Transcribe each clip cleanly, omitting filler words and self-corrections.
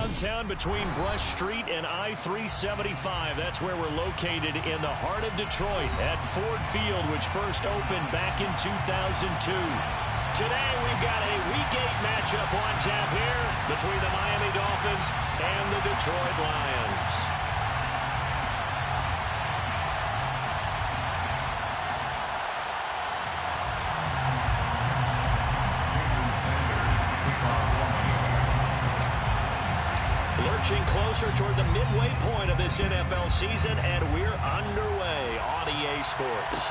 downtown between Brush Street and I-375. That's where we're located in the heart of Detroit at Ford Field, which first opened back in 2002. Today we've got a Week 8 matchup on tap here between the Miami Dolphins and the Detroit Lions. Lurching closer toward the midway point of this NFL season, and we're underway on EA Sports.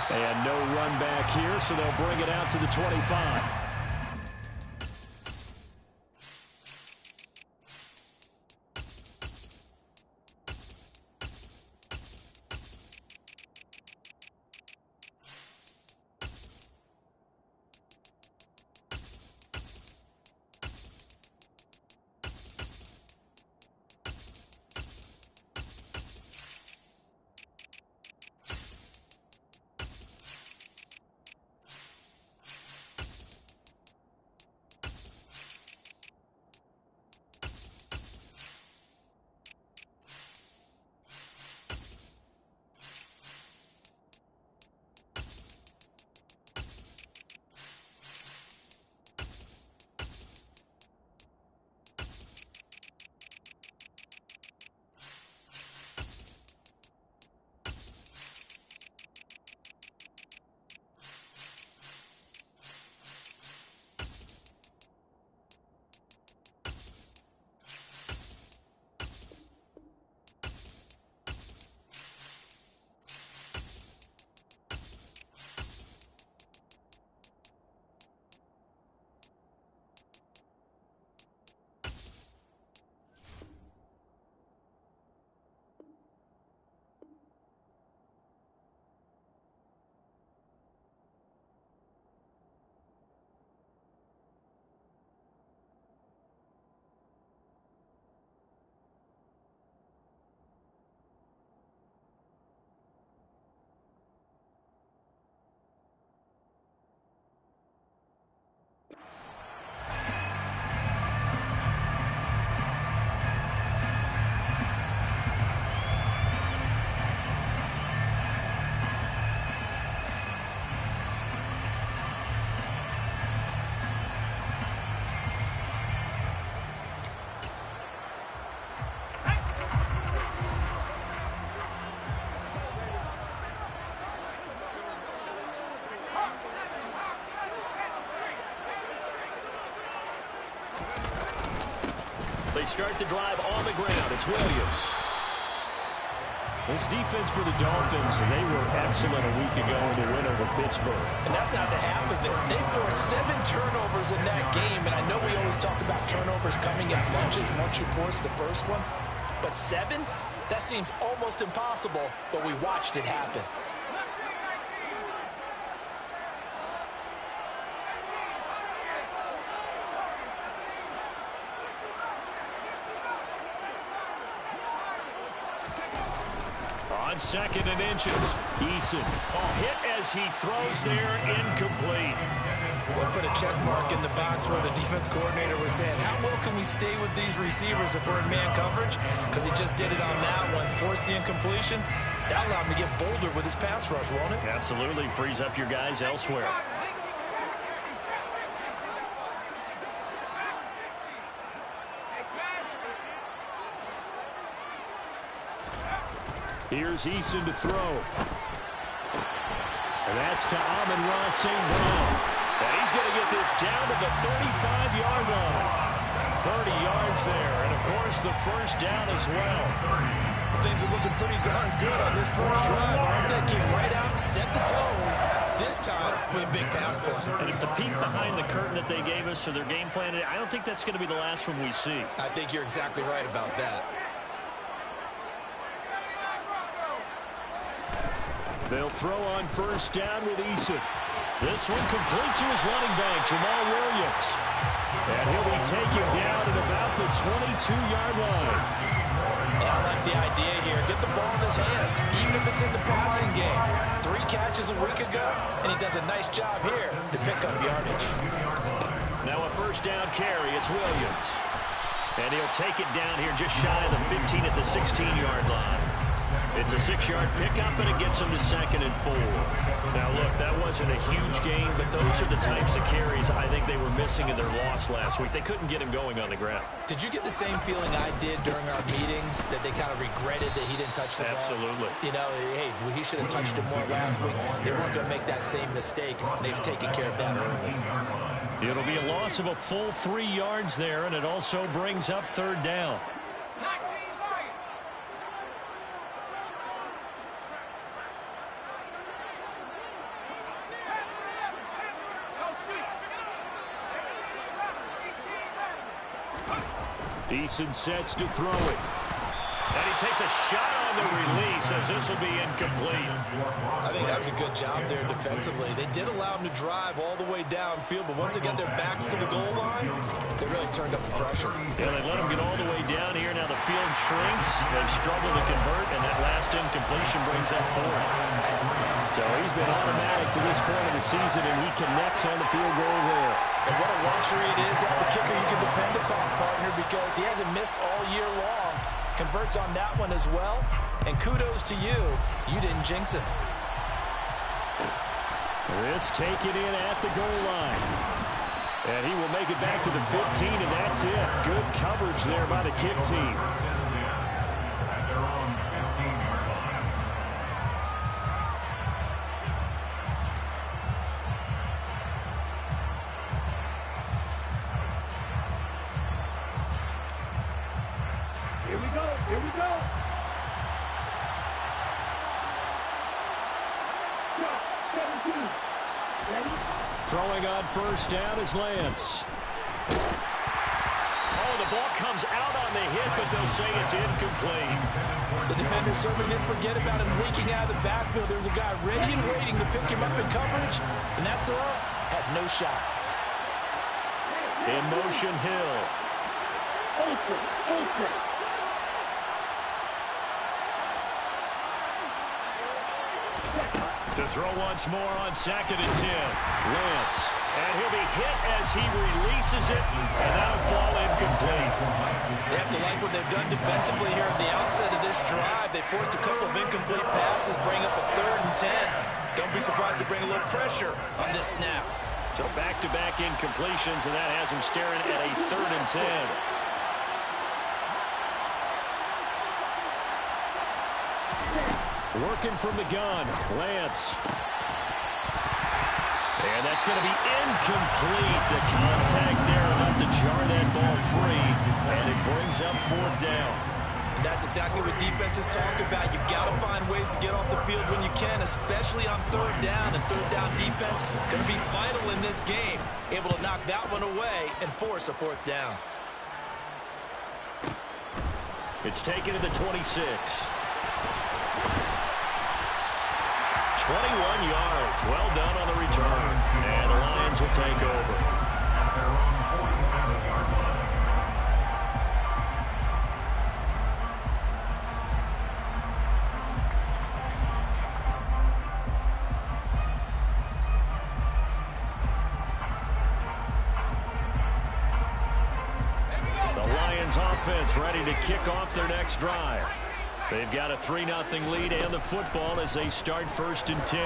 And no run back here, so they'll bring it out to the 25. They start the drive on the ground. It's Williams. This defense for the Dolphins, they were excellent a week ago in the win over Pittsburgh. And that's not the half of it. They forced 7 turnovers in that game, and I know we always talk about turnovers coming in bunches once you force the first one. But 7? That seems almost impossible, but we watched it happen. On 2nd and inches, Eason. Hit as he throws there, incomplete. We'll put a check mark in the box where the defense coordinator was saying, how well can we stay with these receivers if we're in man coverage? Because he just did it on that one, forced the incompletion. That allowed him to get bolder with his pass rush, won't it? Absolutely, frees up your guys elsewhere. Here's Eason to throw. And that's to Amon-Ra St. Brown. And he's going to get this down to the 35-yard line. 30 yards there. And, of course, the first down as well. Things are looking pretty darn good on this first drive, aren't they? Came right out, set the tone, this time with a big pass play. And if the peek behind the curtain that they gave us or their game plan, I don't think that's going to be the last one we see. I think you're exactly right about that. They'll throw on first down with Eason. This one complete to his running back, Jamal Williams. And he'll be taken down at about the 22-yard line. Yeah, I like the idea here. Get the ball in his hands, even if it's in the passing game. 3 catches a week ago, and he does a nice job here to pick up yardage. Now a first down carry. It's Williams. And he'll take it down here just shy of the 15 at the 16-yard line. It's a 6-yard pickup, and it gets him to 2nd and 4. Now, look, that wasn't a huge gain, but those are the types of carries I think they were missing in their loss last week. They couldn't get him going on the ground. Did you get the same feeling I did during our meetings, that they kind of regretted that he didn't touch the ball? Absolutely. You know, hey, he should have touched it more last week. They weren't going to make that same mistake, and they've taken care of that early. It'll be a loss of a full 3 yards there, and it also brings up 3rd down. Eason sets to throw it. And he takes a shot on the release as this will be incomplete. I think that was a good job there defensively. They did allow him to drive all the way downfield, but once they got their backs to the goal line, they really turned up the pressure. Yeah, they let him get all the way down here. Now the field shrinks. They've struggled to convert, and that last incompletion brings up 4th. So he's been automatic to this point of the season, and he connects on the field goal there. And what a luxury it is to have a kicker you can depend upon, partner, because he hasn't missed all year long. Converts on that one as well. And kudos to you. You didn't jinx him. This taken in at the goal line. And he will make it back to the 15, and that's it. Good coverage there by the kick team. Here we go. Throwing on first down is Lance. Oh, the ball comes out on the hit, but they'll say it's incomplete. The defender certainly didn't forget about him leaking out of the backfield. There was a guy ready and waiting to pick him up in coverage, and that throw had no shot. In motion, Hill. To throw once more on 2nd and 10. Lance. And he'll be hit as he releases it, and that'll fall incomplete. They have to like what they've done defensively here at the outset of this drive. They forced a couple of incomplete passes, bring up a 3rd and 10. Don't be surprised to bring a little pressure on this snap. So back-to-back incompletions, and that has him staring at a 3rd and 10. Working from the gun, Lance. And that's going to be incomplete. The contact there enough to jar that ball free, and it brings up 4th down. And that's exactly what defenses talk about. You've got to find ways to get off the field when you can, especially on 3rd down. And 3rd down defense going to be vital in this game. Able to knock that one away and force a 4th down. It's taken to the 26. 21 yards. Well done on the return. And the Lions will take over. The Lions offense ready to kick off their next drive. They've got a 3-0 lead and the football as they start 1st and 10.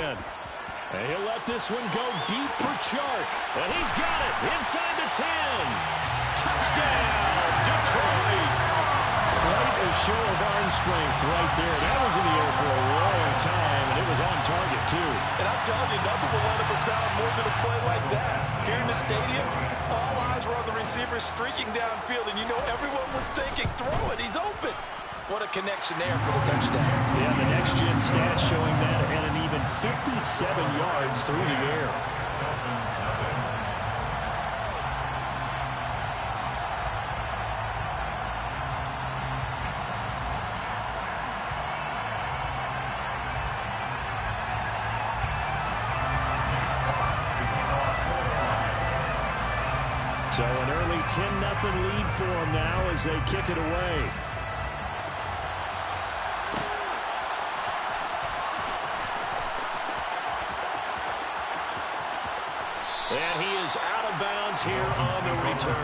And he'll let this one go deep for Chark. And he's got it inside the 10. Touchdown, Detroit. Quite a show of arm strength right there. That was in the air for a long time, and it was on target, too. And I'm telling you, nothing will let up a crowd more than a play like that. Here in the stadium, all eyes were on the receiver streaking downfield, and you know everyone was thinking, throw it, he's open. What a connection there for the touchdown. Yeah, the next-gen stats showing that at an even 57 yards through the air. So an early 10-0 lead for them now as they kick it away. And he is is out of bounds here on the return.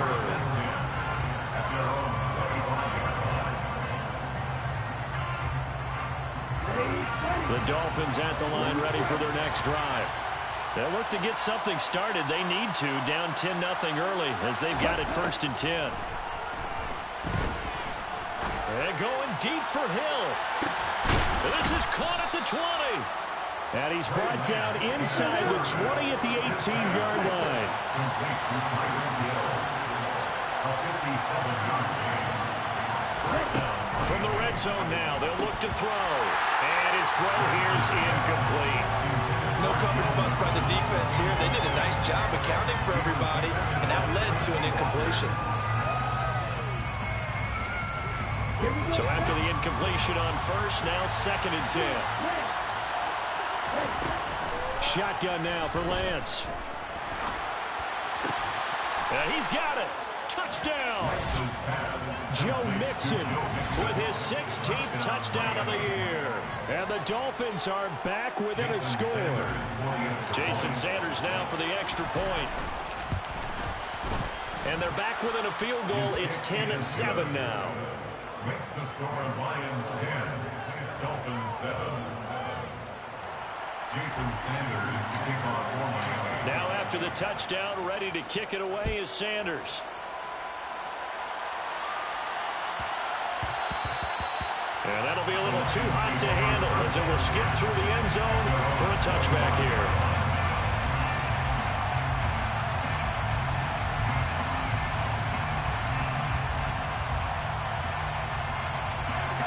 The Dolphins at the line ready for their next drive. They'll look to get something started. They need to, down 10-0 early as they've got it 1st and 10. They're going deep for Hill. This is caught at the 20. And he's brought down inside the 20 at the 18-yard line. From the red zone now, they'll look to throw. And his throw here is incomplete. No coverage bust by the defense here. They did a nice job accounting for everybody, and that led to an incompletion. So after the incompletion on first, now 2nd and 10. Shotgun now for Lance. And he's got it. Touchdown. Joe Mixon with his 16th touchdown of the year. And the Dolphins are back within a score. Jason Sanders now for the extra point. And they're back within a field goal. It's 10-7 now. Makes the score Lions 10, Dolphins 7. Jason Sanders to kick off for Miami. Now after the touchdown, ready to kick it away is Sanders. And that'll be a little too hot to handle as it will skip through the end zone for a touchback here.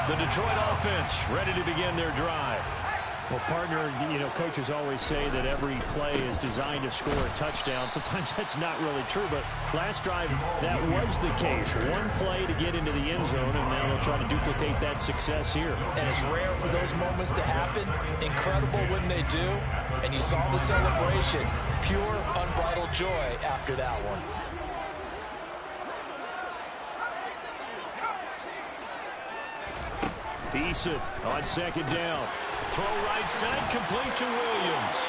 The Detroit offense ready to begin their drive. Well, partner, you know, coaches always say that every play is designed to score a touchdown. Sometimes that's not really true, but last drive, that was the case. One play to get into the end zone, and now they'll try to duplicate that success here. And it's rare for those moments to happen. Incredible when they do. And you saw the celebration. Pure, unbridled joy after that one. Eason on 2nd down. Throw right side, complete to Williams.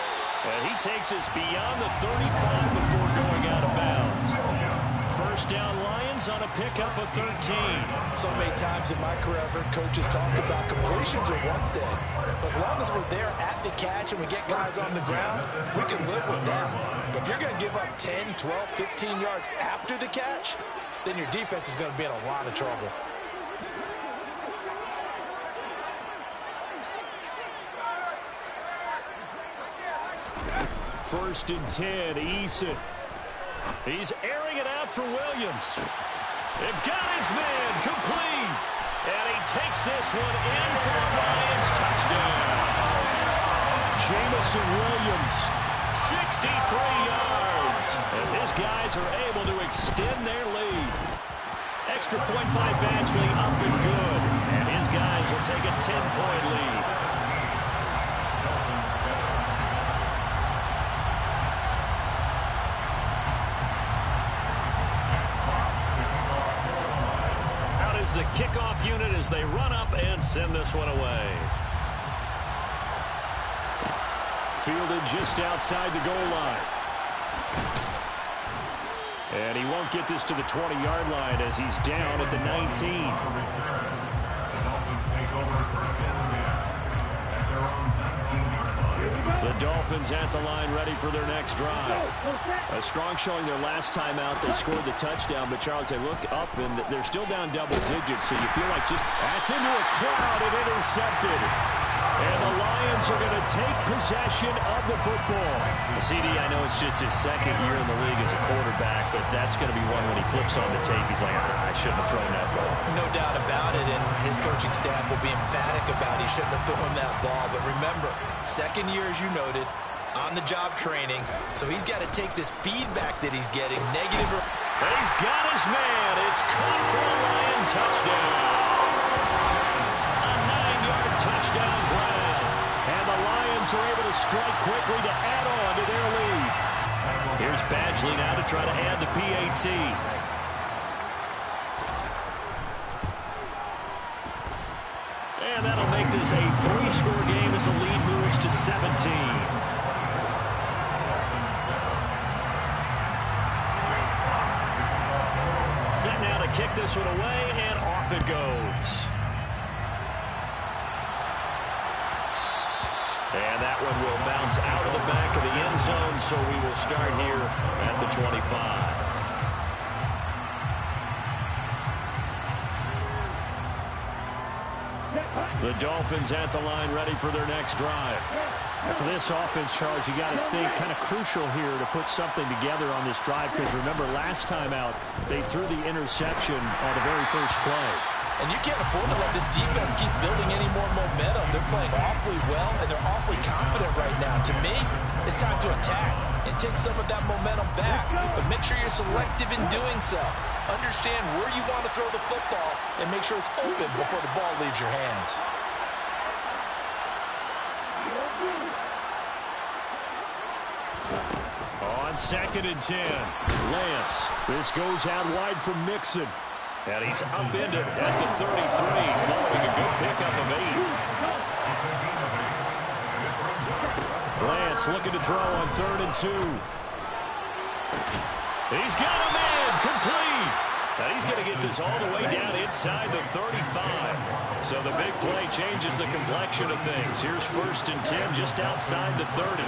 And he takes us beyond the 35 before going out of bounds. First down Lions on a pickup of 13. So many times in my career, I've heard coaches talk about completions are one thing. But as long as we're there at the catch and we get guys on the ground, we can live with that. But if you're going to give up 10, 12, 15 yards after the catch, then your defense is going to be in a lot of trouble. First and 10, Eason. He's airing it out for Williams. They've got his man complete. And he takes this one in for a Lions touchdown. Jameson Williams, 63 yards, as his guys are able to extend their lead. Extra point by Badgley, up and good. And his guys will take a 10-point lead. The kickoff unit as they run up and send this one away. Fielded just outside the goal line. And he won't get this to the 20-yard line as he's down at the 19. The Dolphins at the line ready for their next drive. A strong showing their last time out. They scored the touchdown, but Charles, they look up and they're still down double digits, so you feel like just that's into a crowd and intercepted. And the Lions are going to take possession of the football. CD, I know it's just his 2nd year in the league as a quarterback, but that's going to be one when he flips on the tape, he's like, I shouldn't have thrown that ball. No doubt about it, and his coaching staff will be emphatic about he shouldn't have thrown that ball. But remember, 2nd year, as you noted, on-the-job training, so he's got to take this feedback that he's getting, negative. And he's got his man. It's caught for a Lion touchdown. A 9-yard touchdown grab. And the Lions are able to strike quickly to add on to their lead. Here's Badgley now to try to add the PAT. And that'll make this a 3-score game as the lead moves to 17. this one away, and off it goes. And that one will bounce out of the back of the end zone, so we will start here at the 25. The Dolphins at the line, ready for their next drive. For this offense, Charles, you got to think kind of crucial here to put something together on this drive, because remember last time out they threw the interception on the very first play. And you can't afford to let this defense keep building any more momentum. They're playing awfully well, and they're awfully confident right now. To me, it's time to attack and take some of that momentum back. But make sure you're selective in doing so. Understand where you want to throw the football and make sure it's open before the ball leaves your hands. On 2nd and 10, Lance. This goes out wide from Mixon. And he's upended at the 33, following a good pickup of 8. Lance looking to throw on 3rd and 2. He's got him in, complete. And he's going to get this all the way down inside the 35. So the big play changes the complexion of things. Here's 1st and 10 just outside the 30.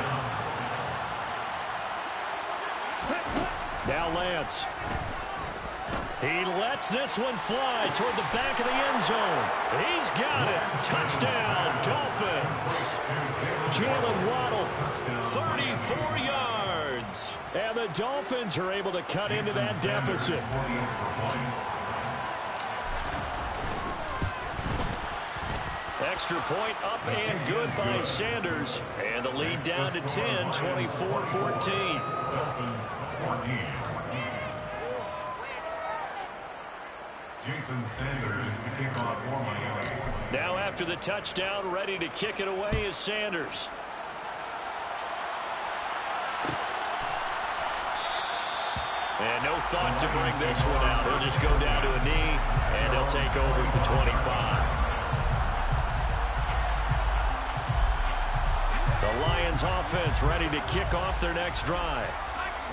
Now Lance. He lets this one fly toward the back of the end zone. He's got it. Touchdown, Dolphins. Jalen Waddle, 34 yards. And the Dolphins are able to cut into that deficit. Extra point up and good by Sanders. And the lead down to 10, 24-14. Jason Sanders to kick off for Miami. Now after the touchdown, ready to kick it away is Sanders. And no thought to bring this one out. He'll just go down to a knee, and he'll take over at the 25. The Lions offense ready to kick off their next drive.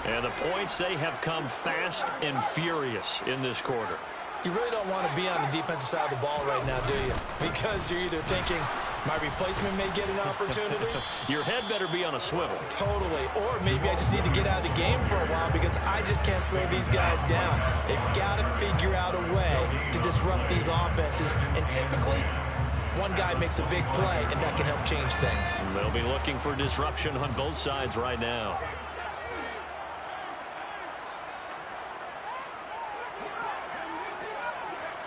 And the points, they have come fast and furious in this quarter. You really don't want to be on the defensive side of the ball right now, do you? Because you're either thinking, my replacement may get an opportunity. Your head better be on a swivel. Totally. Or maybe I just need to get out of the game for a while because I just can't slow these guys down. They've got to figure out a way to disrupt these offenses. And typically, one guy makes a big play, and that can help change things. And they'll be looking for disruption on both sides right now.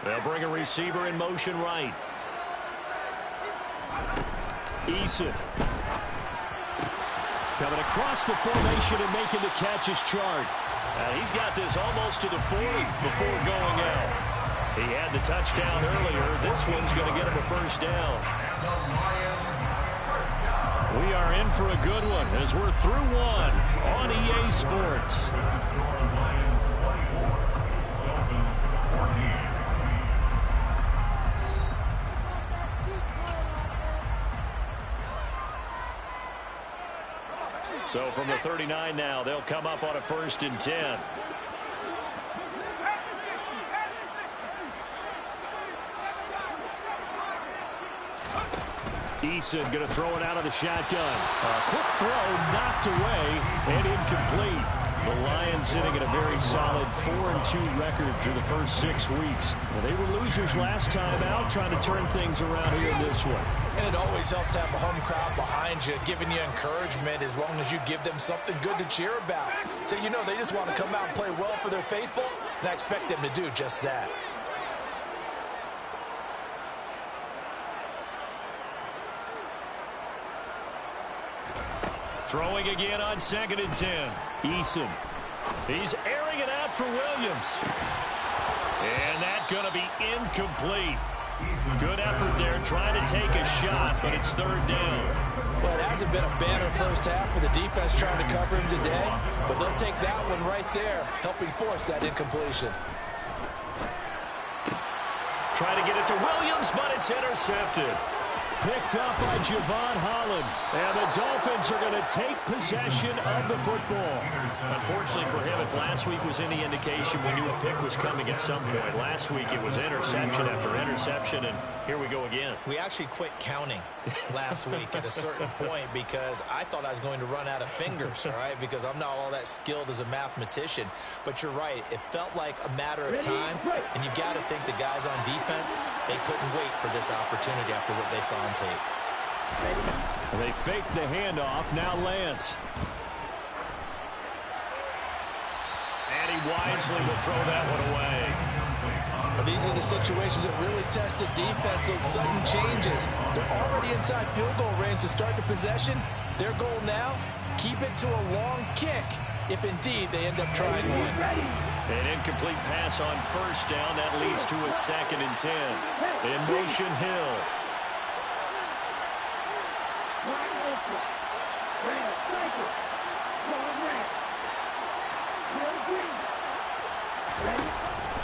They'll bring a receiver in motion right. Eason. Coming across the formation and making the catch is Chark. He's got this almost to the 40 before going out. He had the touchdown earlier. This one's going to get him a first down. We are in for a good one as we're through one on EA Sports. So from the 39 now, they'll come up on a 1st and 10. Eason going to throw it out of the shotgun. A quick throw knocked away and incomplete. The Lions sitting at a very solid 4-2 record through the first 6 weeks. Well, they were losers last time out, trying to turn things around here in this one. And it always helps to have a home crowd behind you, giving you encouragement as long as you give them something good to cheer about. So you know they just want to come out and play well for their faithful, and I expect them to do just that. Throwing again on 2nd and 10. Eason. He's airing it out for Williams. And that's going to be incomplete. Good effort there trying to take a shot, but it's 3rd down. Well, it hasn't been a banner first half for the defense trying to cover him today, but they'll take that one right there, helping force that incompletion. Try to get it to Williams, but it's intercepted. picked up by Javon Holland. And the Dolphins are going to take possession of the football. Unfortunately for him, if last week was any indication, we knew a pick was coming at some point. Last week it was interception after interception, and here we go again. We actually quit counting last week at a certain point because I thought I was going to run out of fingers, all right, because I'm not all that skilled as a mathematician. But you're right. It felt like a matter of time, and you got to think the guys on defense, they couldn't wait for this opportunity after what they saw on tape. They fake the handoff. Now Lance. And he wisely will throw that one away. Well, these are the situations that really test the defense, those sudden changes. They're already inside field goal range to start the possession. Their goal now, keep it to a long kick, if indeed they end up trying one. An incomplete pass on first down. That leads to a 2nd and 10. In motion, Hill.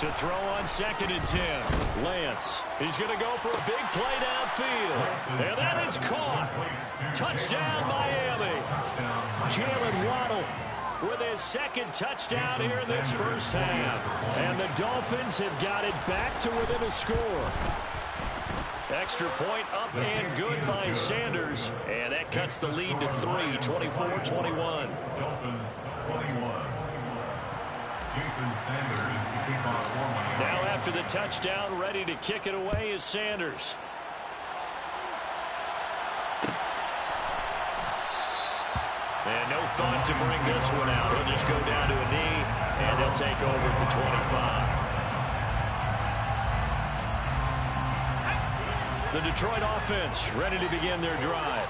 To throw on 2nd and 10. Lance. He's going to go for a big play downfield. And that is caught. Touchdown, Miami. Jalen Waddle with his 2nd touchdown here in this first half. And the Dolphins have got it back to within a score. Extra point up and good by Sanders. And that cuts the lead to 3, 24-21. Dolphins 21. Jason Sanders to keep on warming. Now after the touchdown, ready to kick it away is Sanders. And no thought to bring this one out. He'll just go down to a knee, and they'll take over at the 25. The Detroit offense ready to begin their drive.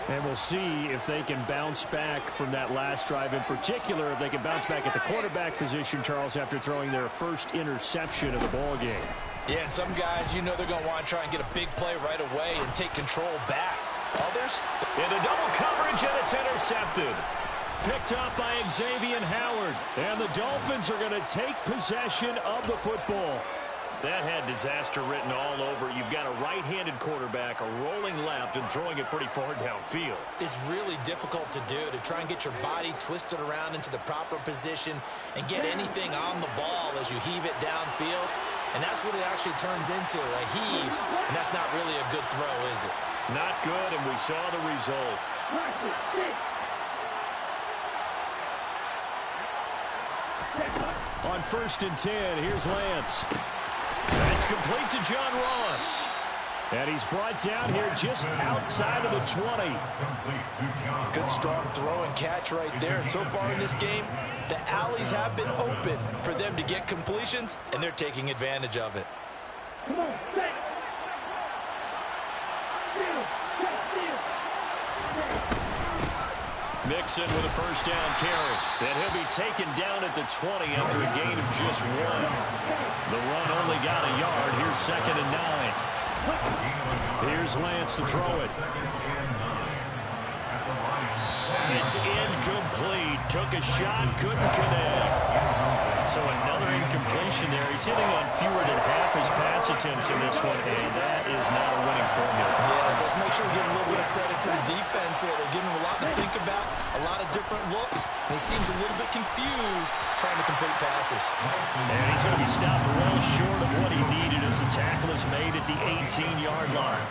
And we'll see if they can bounce back from that last drive. In particular, if they can bounce back at the quarterback position, Charles, after throwing their first interception of the ball game. Yeah, and some guys, you know they're going to want to try and get a big play right away and take control back. Others? Into double coverage, and it's intercepted. Picked up by Xavier Howard. And the Dolphins are going to take possession of the football. That had disaster written all over. You've got a right-handed quarterback, a rolling left, and throwing it pretty far downfield. It's really difficult to do, to try and get your body twisted around into the proper position and get anything on the ball as you heave it downfield. And that's what it actually turns into, a heave. And that's not really a good throw, is it? Not good, and we saw the result. On 1st and 10, here's Lance. That's complete to John Ross. And he's brought down here just outside of the 20. Good strong throw and catch right there. And so far in this game, the alleys have been open for them to get completions, and they're taking advantage of it. Come on, set. Mixon with a first down carry. And he'll be taken down at the 20 after a gain of just 1. The run only got a yard. Here's 2nd and 9. Here's Lance to throw it. It's incomplete. Took a shot, couldn't connect. So another incompletion there. He's hitting on fewer than half his pass attempts in this one, and that is not a winning formula. Yes, let's make sure we give a little bit of credit to the defense here. They're giving him a lot to think about, a lot of different looks, and he seems a little bit confused trying to complete passes. And he's going to be stopped well short of what he needed as the tackle is made at the 18-yard line.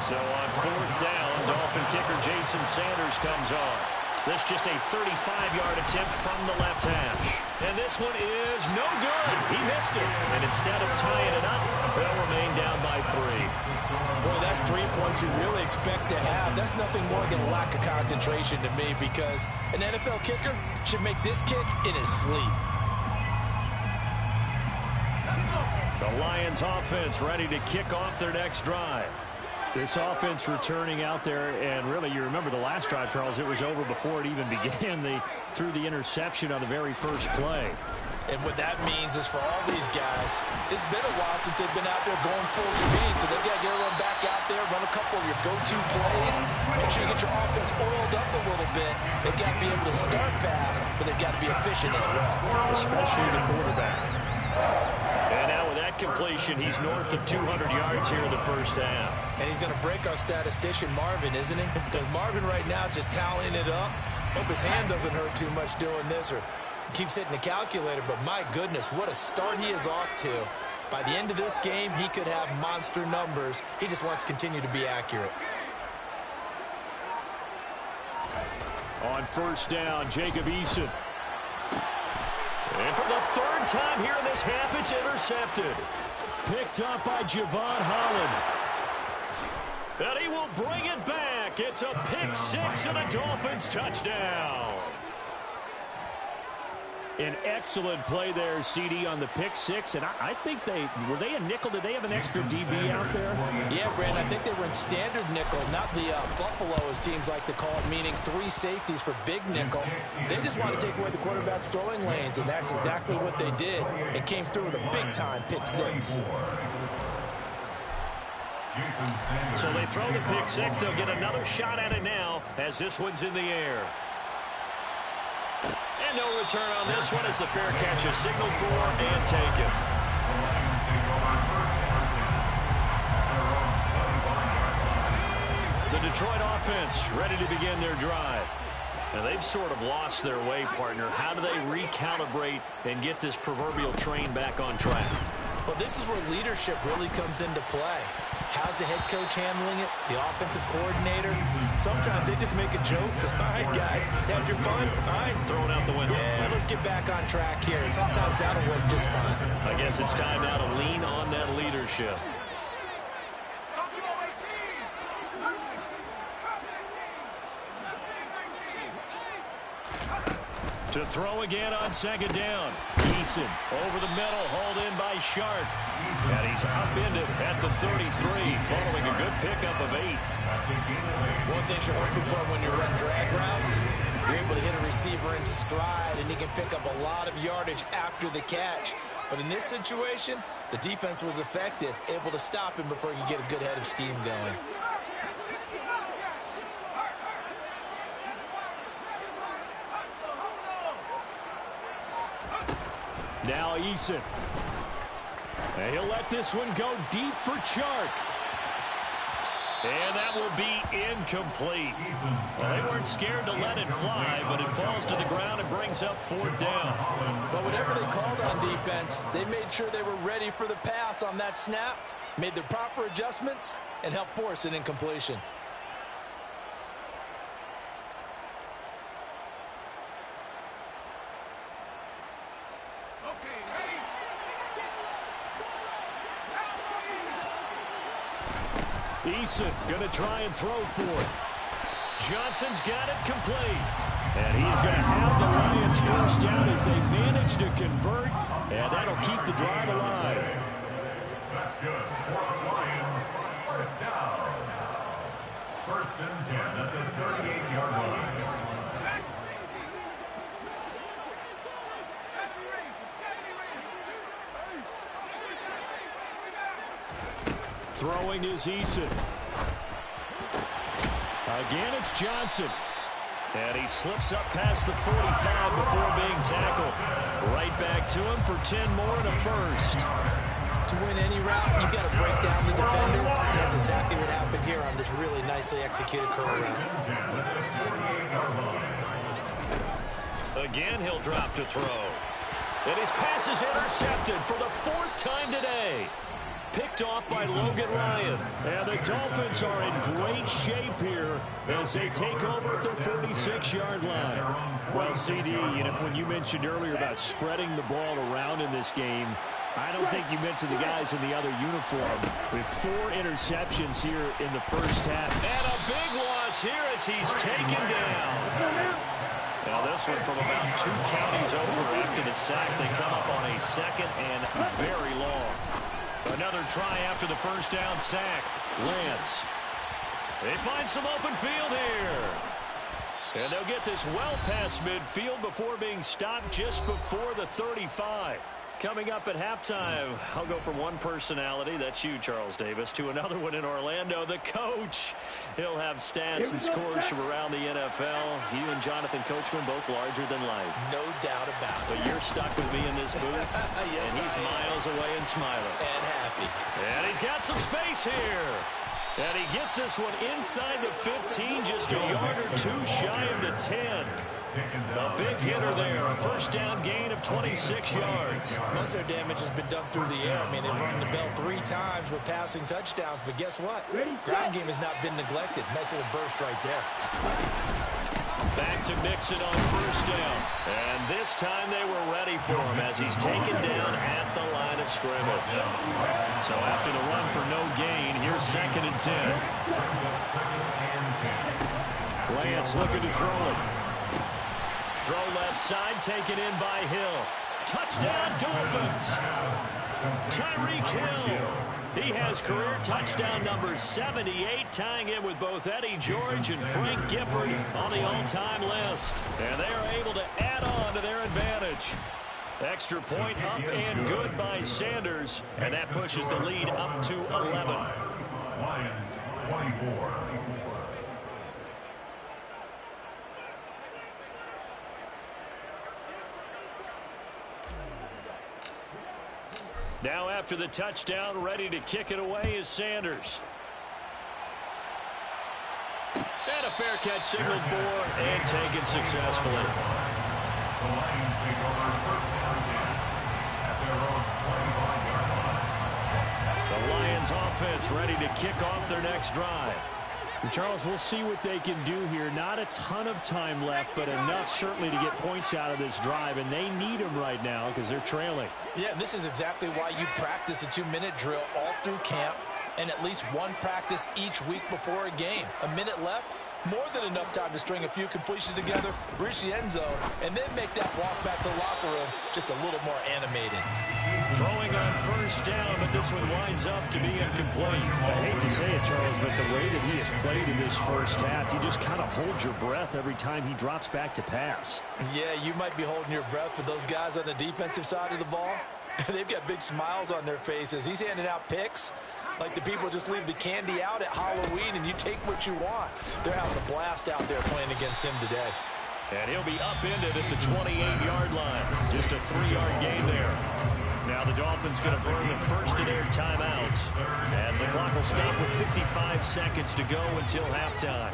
So on 4th down, Dolphin kicker Jason Sanders comes on. This just a 35-yard attempt from the left hash. And this one is no good. He missed it. And instead of tying it up, they'll remain down by 3. Boy, that's 3 points you really expect to have. That's nothing more than a lack of concentration to me, because an NFL kicker should make this kick in his sleep. The Lions offense ready to kick off their next drive. This offense returning out there, and really, you remember the last drive, Charles, it was over before it even began. They threw the interception on the very first play. And what that means is for all these guys, it's been a while since they've been out there going full speed, so they've got to get everyone back out there, run a couple of your go-to plays, make sure you get your offense oiled up a little bit. They've got to be able to start fast, but they've got to be efficient as well. Especially the quarterback. And now with that that completion, he's north of 200 yards here in the first half. And he's going to break our statistician, Marvin, isn't he? Because Marvin right now is just tallying it up. Hope his hand doesn't hurt too much doing this or keeps hitting the calculator. But my goodness, what a start he is off to. By the end of this game, he could have monster numbers. He just wants to continue to be accurate. On first down, Jacob Eason. And for the third time here in this half, it's intercepted. Picked up by Javon Holland. And he will bring it back. It's a pick six and a Dolphins touchdown. An excellent play there, CD, on the pick six. And I think were they a nickel? Did they have an extra DB out there? Yeah, Brandon, I think they were in standard nickel, not the Buffalo, as teams like to call it, meaning 3 safeties for big nickel. They just want to take away the quarterback's throwing lanes, and that's exactly what they did. And came through with a big-time pick six. So they throw the pick six. They'll get another shot at it now as this one's in the air. And no return on this one as the fair catch is signaled for and taken. The Detroit offense ready to begin their drive. And they've sort of lost their way, partner. How do they recalibrate and get this proverbial train back on track? Well, this is where leadership really comes into play. How's the head coach handling it? The offensive coordinator? Sometimes they just make a joke. All right, guys, had your fun? All right, throw it out the window. Yeah, let's get back on track here. And sometimes that'll work just fine. I guess it's time now to lean on that leadership. To throw again on second down. Eason over the middle, hauled in by Sharp. And he's upended at the 33, following a good pickup of 8. One thing you're hoping for when you run drag routes, you're able to hit a receiver in stride, and he can pick up a lot of yardage after the catch. But in this situation, the defense was effective, able to stop him before he could get a good head of steam going. Now Eason. And he'll let this one go deep for Chark. And that will be incomplete. Well, they weren't scared to let it fly, but it falls to the ground and brings up 4th down. But whatever they called on defense, they made sure they were ready for the pass on that snap, made the proper adjustments, and helped force an incompletion. Eason going to try and throw for it. Johnson's got it complete. And he's going to have the Lions first down as they manage to convert. And that'll keep the drive alive. That's good. For the Lions, first down. 1st and 10 at the 38-yard line. Throwing is Eason. Again, it's Johnson. And he slips up past the 45 before being tackled. Right back to him for 10 more and a first. To win any route, you've got to break down the defender. And that's exactly what happened here on this really nicely executed curl route. Again, he'll drop to throw. And his pass is intercepted for the 4th time today. Picked off by Logan Ryan. And the Dolphins are in great shape here as they take over at their 46-yard line. Well, CD, when you mentioned earlier about spreading the ball around in this game, I don't think you mentioned the guys in the other uniform with 4 interceptions here in the first half. And a big loss here as he's taken down. Now this one from about 2 counties over after the sack. They come up on a 2nd and very long. Another try after the first down sack. Lance. They find some open field here. And they'll get this well past midfield before being stopped just before the 35. Coming up at halftime, I'll go from one personality, that's you, Charles Davis, to another one in Orlando, the coach. He'll have stats and scores from around the NFL. You and Jonathan Coachman both larger than life. No doubt about it. But you're stuck with me in this booth, yes, and he's miles away and smiling. And happy. And he's got some space here. And he gets this one inside the 15, just a yard or two shy of the 10. A big hitter there, a first down gain of 26 yards. Most of their damage has been done through the air. I mean, they've rung the bell 3 times with passing touchdowns, but guess what? Ground game has not been neglected. Nice little burst right there. Back to Mixon on first down. And this time they were ready for him as he's taken down at the line of scrimmage. So after the run for no gain, here's 2nd and 10. Lance looking to throw it. Throw left side, taken in by Hill. Touchdown, Dolphins. Tyreek Hill. He has career touchdown number 78, tying in with both Eddie George and Frank Gifford on the all-time list. And they are able to add on to their advantage. Extra point up and good by Sanders. And that pushes the lead up to 11. Lions 24. Now after the touchdown, ready to kick it away is Sanders. And a fair catch signaled for and taken successfully. The Lions take over first down 10 at their own 25-yard line. The Lions offense ready to kick off their next drive. And Charles, we'll see what they can do here. Not a ton of time left, but enough certainly to get points out of this drive, and they need them right now because they're trailing. Yeah, and this is exactly why you practice a 2-minute drill all through camp and at least one practice each week before a game. A minute left, more than enough time to string a few completions together, reach the end zone, and then make that walk back to the locker room just a little more animated. Throwing on first down, but this one winds up to be incomplete. I hate to say it, Charles, but the way that he has played in this first half, you just kind of hold your breath every time he drops back to pass. Yeah, you might be holding your breath, but those guys on the defensive side of the ball, they've got big smiles on their faces. He's handing out picks like the people just leave the candy out at Halloween and you take what you want. They're having a blast out there playing against him today. And he'll be upended at the 28-yard line. Just a 3-yard gain there. Now the Dolphins going to burn the first of their timeouts as the clock will stop with 55 seconds to go until halftime.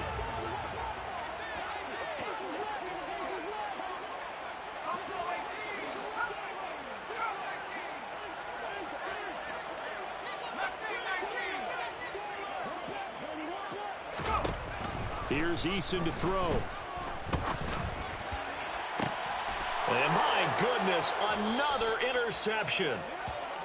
Here's Eason to throw. And my goodness, another interception.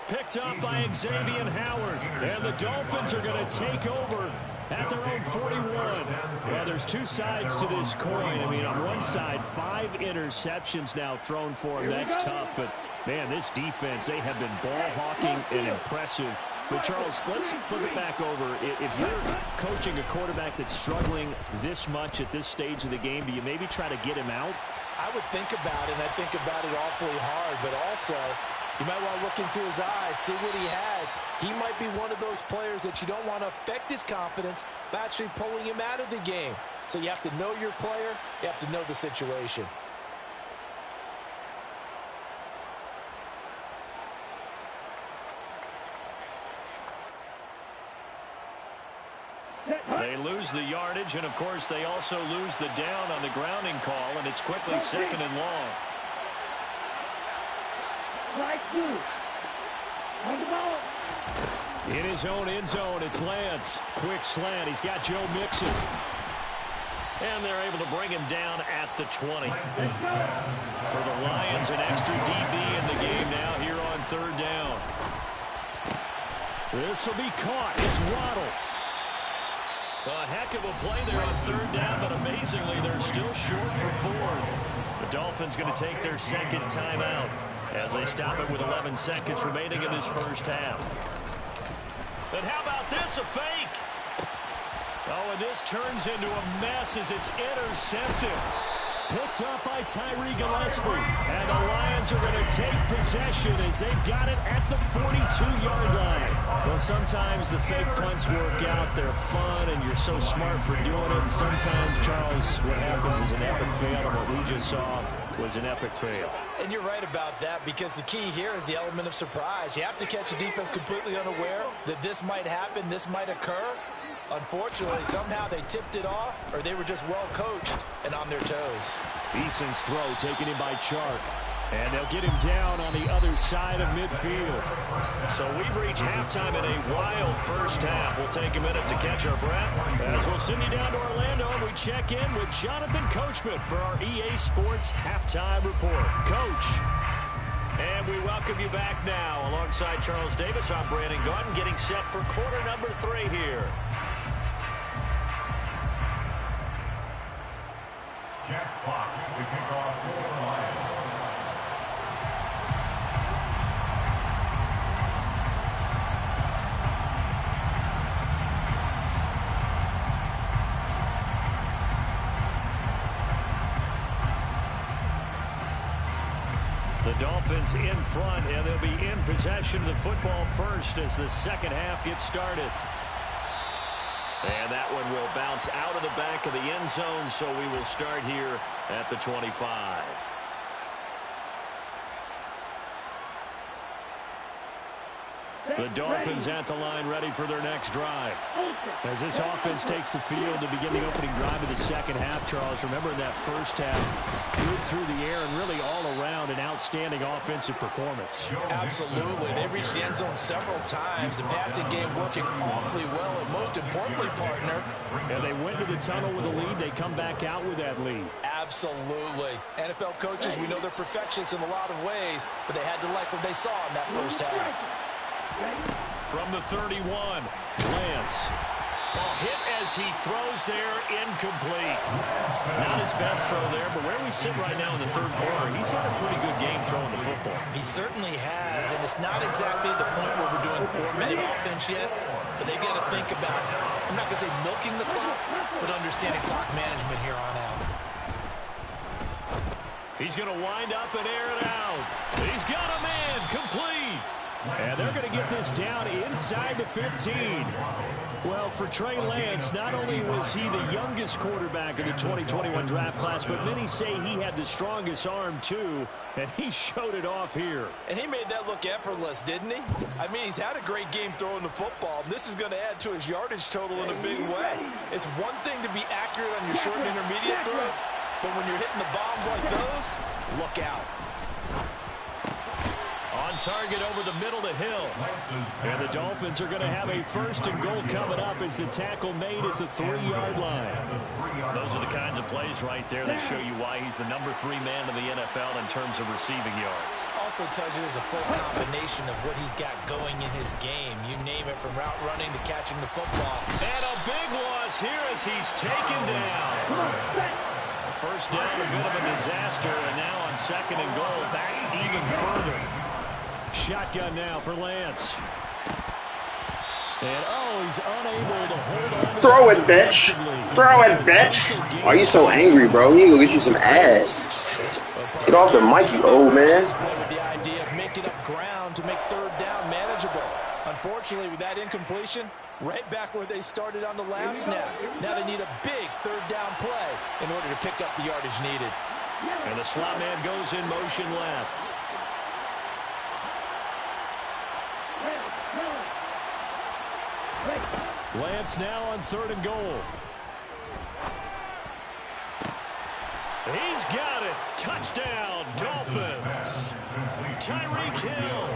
Picked up by Xavier Howard. And the Dolphins are going to take over at their own 41. Well, there's two sides to this coin. I mean, on one side, 5 interceptions now thrown for him. That's tough. But, man, this defense, they have been ball hawking and impressive. But, Charles, let's flip it back over. If you're coaching a quarterback that's struggling this much at this stage of the game, do you maybe try to get him out? I would think about it, and I think about it awfully hard, but also you might want to look into his eyes, see what he has. He might be one of those players that you don't want to affect his confidence by actually pulling him out of the game. So you have to know your player, you have to know the situation. They lose the yardage, and, of course, they also lose the down on the grounding call, and it's quickly 2nd and long. In his own end zone, it's Lance. Quick slant. He's got Joe Mixon. And they're able to bring him down at the 20. For the Lions, an extra DB in the game now here on 3rd down. This will be caught. It's Waddle. A heck of a play there on 3rd down, but amazingly, they're still short for 4th. The Dolphins going to take their 2nd timeout as they stop it with 11 seconds remaining in this first half. And how about this, a fake? Oh, and this turns into a mess as it's intercepted. Picked up by Tyree Gillespie. And the Lions are going to take possession as they've got it at the 42-yard line. Well, sometimes the fake punts work out. They're fun, and you're so smart for doing it. And sometimes, Charles, what happens is an epic fail, and what we just saw was an epic fail. And you're right about that, because the key here is the element of surprise. You have to catch a defense completely unaware that this might happen, this might occur. Unfortunately, somehow they tipped it off, or they were just well coached and on their toes. Eason's throw taken in by Chark. And they'll get him down on the other side of midfield. So we've reached halftime in a wild first half. We'll take a minute to catch our breath as we'll send you down to Orlando and we check in with Jonathan Coachman for our EA Sports Halftime Report. Coach. And we welcome you back now. Alongside Charles Davis, I'm Brandon Gaudin, getting set for quarter number 3 here. Jack Fox to kick off for the Lions. The Dolphins in front, and they'll be in possession of the football first as the second half gets started. And that one will bounce out of the back of the end zone, so we will start here at the 25. The Dolphins at the line ready for their next drive. As this offense takes the field to begin the opening drive of the second half, Charles, remember in that first half, good through the air and really all around an outstanding offensive performance. Absolutely. They reached the end zone several times. The passing game working awfully well, and most importantly, partner. And they went to the tunnel with a lead. They come back out with that lead. Absolutely. NFL coaches, we know they're perfectionists in a lot of ways, but they had to like what they saw in that first half. From the 31, Lance. Hit as he throws there, incomplete. Not his best throw there, but where we sit right now in the third quarter, he's got a pretty good game throwing the football. He certainly has, and it's not exactly the point where we're doing 4-minute offense yet, but they've got to think about, I'm not going to say milking the clock, but understanding clock management here on out. He's going to wind up and air it out. He's got a man, complete. And they're going to get this down inside the 15. Well, for Trey Lance, not only was he the youngest quarterback in the 2021 draft class, but many say he had the strongest arm, too, and he showed it off here. And he made that look effortless, didn't he? I mean, he's had a great game throwing the football. This is going to add to his yardage total in a big way. It's one thing to be accurate on your short and intermediate throws, but when you're hitting the bombs like those, look out. On target over the middle to Hill. And the Dolphins are going to have a first and goal coming up as the tackle made at the 3-yard line. Those are the kinds of plays right there that show you why he's the number 3 man in the NFL in terms of receiving yards. Also tells you there's a full combination of what he's got going in his game. You name it, from route running to catching the football. And a big loss here as he's taken down. First down, a bit of a disaster, and now on second and goal, back even further. Shotgun now for Lance. And, he's unable to hold on. Throw it, bitch. Throw it, bitch. Why are you so angry, bro? You need to go get you some ass. Get off the mic, you old man. With the idea of making up ground to make third down manageable. Unfortunately, with that incompletion, right back where they started on the last snap. Now they need a big third down play in order to pick up the yardage needed. And the slot man goes in motion left. Lance now on third and goal. He's got it. Touchdown, Dolphins. Tyreek Hill,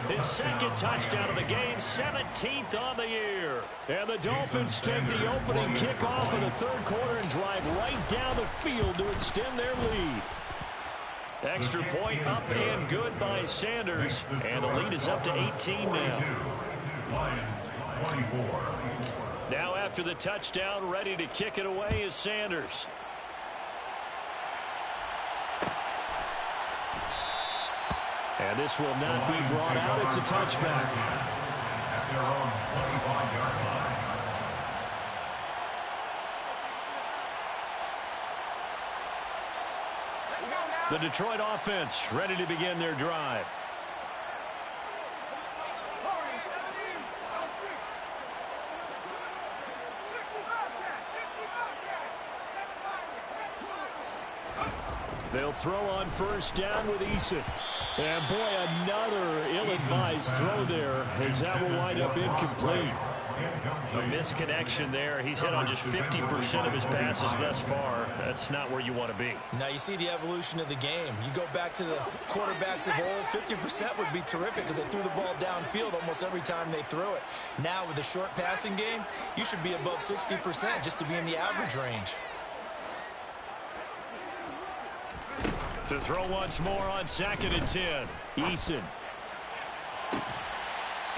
his second touchdown of the game, 17th on the year. And the Dolphins take the opening kickoff of the third quarter and drive right down the field to extend their lead. Extra point up and good by Sanders. And the lead is up to 18 now. Now after the touchdown, ready to kick it away is Sanders. And this will not be brought out. It's a touchback. At their own 25-yard line. The Detroit offense ready to begin their drive. They'll throw on first down with Eason. And boy, another ill-advised throw there, as that will wind up incomplete. A misconnection there. He's hit on just 50% of his passes thus far. That's not where you want to be. Now you see the evolution of the game. You go back to the quarterbacks of old, 50% would be terrific because they threw the ball downfield almost every time they threw it. Now with the short passing game, you should be above 60% just to be in the average range. To throw once more on 2nd and 10. Eason.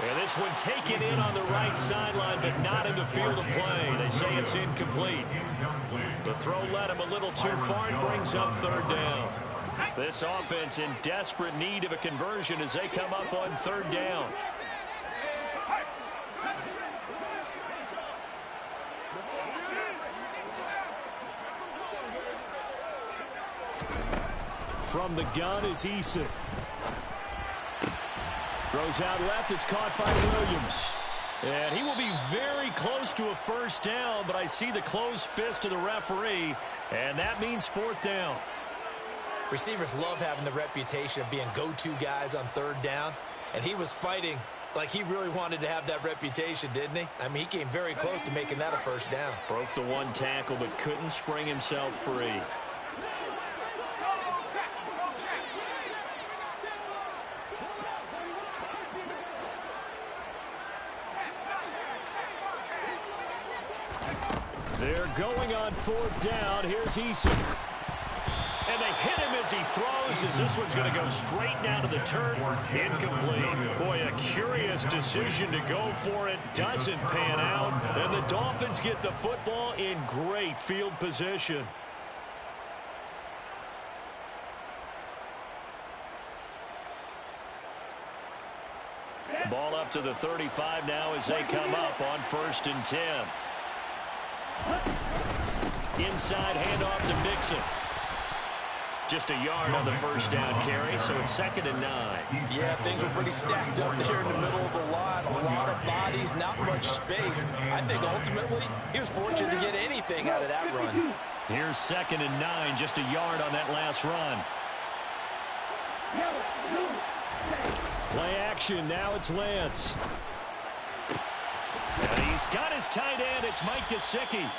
And this one taken in on the right sideline, but not in the field of play. They say it's incomplete. The throw led him a little too far and brings up 3rd down. This offense in desperate need of a conversion as they come up on 3rd down. From the gun is Eason. Throws out left. It's caught by Williams. And he will be very close to a 1st down, but I see the closed fist of the referee, and that means 4th down. Receivers love having the reputation of being go-to guys on 3rd down, and he was fighting like he really wanted to have that reputation, didn't he? I mean, he came very close to making that a 1st down. Broke the one tackle, but couldn't spring himself free. They're going on 4th down. Here's Eason. And they hit him as he throws, as this one's going to go straight down to the turf. Incomplete. Boy, a curious decision to go for it. Doesn't pan out. And the Dolphins get the football in great field position. Ball up to the 35 now as they come up on 1st and 10. Inside handoff to Mixon. Just a yard on the 1st down carry, so it's 2nd and 9. Yeah, things were pretty stacked up there in the middle of the line. A lot of bodies, not much space. I think ultimately he was fortunate to get anything out of that run. Here's 2nd and 9, just a yard on that last run. Play action, now it's Lance. And he's got his tight end, it's Mike Gesicki.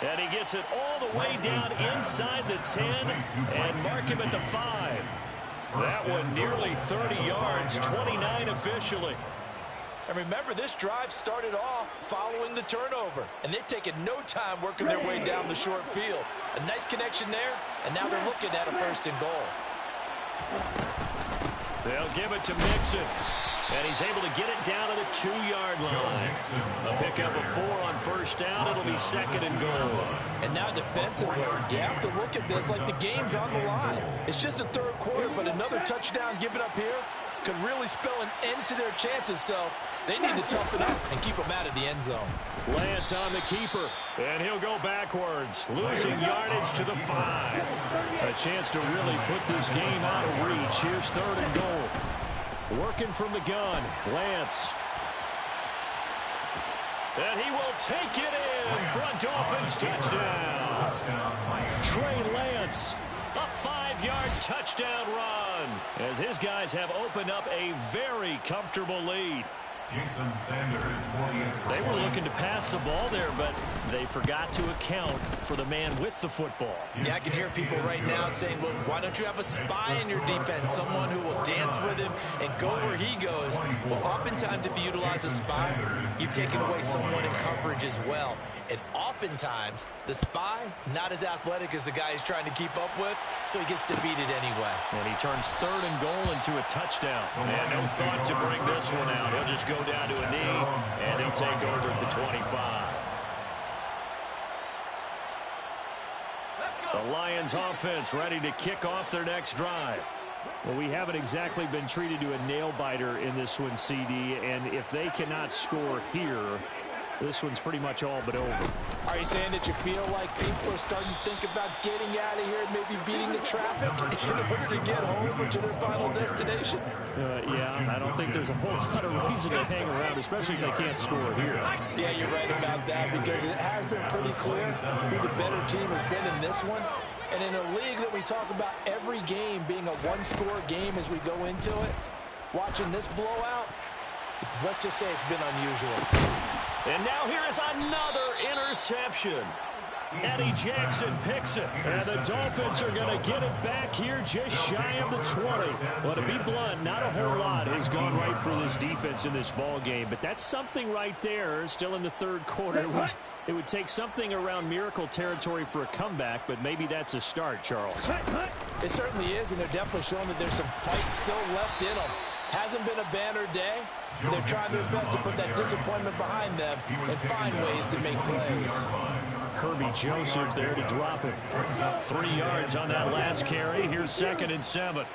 And he gets it all the way down inside the 10 and mark him at the 5. That one nearly 30 yards, 29 officially. And remember, this drive started off following the turnover, and they've taken no time working their way down the short field. A nice connection there, and now they're looking at a 1st and goal. They'll give it to Mixon. And he's able to get it down to the 2-yard line. A pickup of 4 on 1st down. It'll be 2nd and goal. And now defensively, you have to look at this like the game's on the line. It's just the 3rd quarter, but another touchdown given up here could really spell an end to their chances. So they need to toughen up and keep them out of the end zone. Lance on the keeper. And he'll go backwards, losing yardage to the 5. A chance to really put this game out of reach. Here's 3rd and goal. Working from the gun, Lance. And he will take it in for a Dolphins touchdown. Trey Lance, a 5-yard touchdown run, as his guys have opened up a very comfortable lead. Jason Sanders, They were looking to pass the ball there, but they forgot to account for the man with the football. Yeah, I can hear people right now saying, well, why don't you have a spy in your defense, someone who will dance with him and go where he goes? Well, oftentimes if you utilize a spy, you've taken away someone in coverage as well. And oftentimes, the spy, not as athletic as the guy he's trying to keep up with, so he gets defeated anyway. And he turns 3rd and goal into a touchdown. And no thought to bring this one out. He'll just go down to a knee, and he'll take over at the 25. The Lions offense ready to kick off their next drive. Well, we haven't exactly been treated to a nail-biter in this one, CD, and if they cannot score here, this one's pretty much all but over. Are you saying that you feel like people are starting to think about getting out of here and maybe beating the traffic in order to get home or to their final destination? Yeah, I don't think there's a whole lot of reason to hang around, especially if they can't score here. Yeah, you're right about that, because it has been pretty clear who the better team has been in this one. And in a league that we talk about every game being a one-score game as we go into it, watching this blowout, let's just say it's been unusual. And now here is another interception. Eddie Jackson picks it. And the Dolphins are going to get it back here just shy of the 20. Well, to be blunt, not a whole lot has gone right for this defense in this ball game, but that's something right there. Still in the third quarter. It would take something around miracle territory for a comeback, but maybe that's a start, Charles. It certainly is, and they're definitely showing that there's some fight still left in them. Hasn't been a banner day. They're trying their best to put that disappointment behind them and find ways to make plays. Kirby Joseph there to drop it. 3 yards on that last carry. Here's 2nd and 7.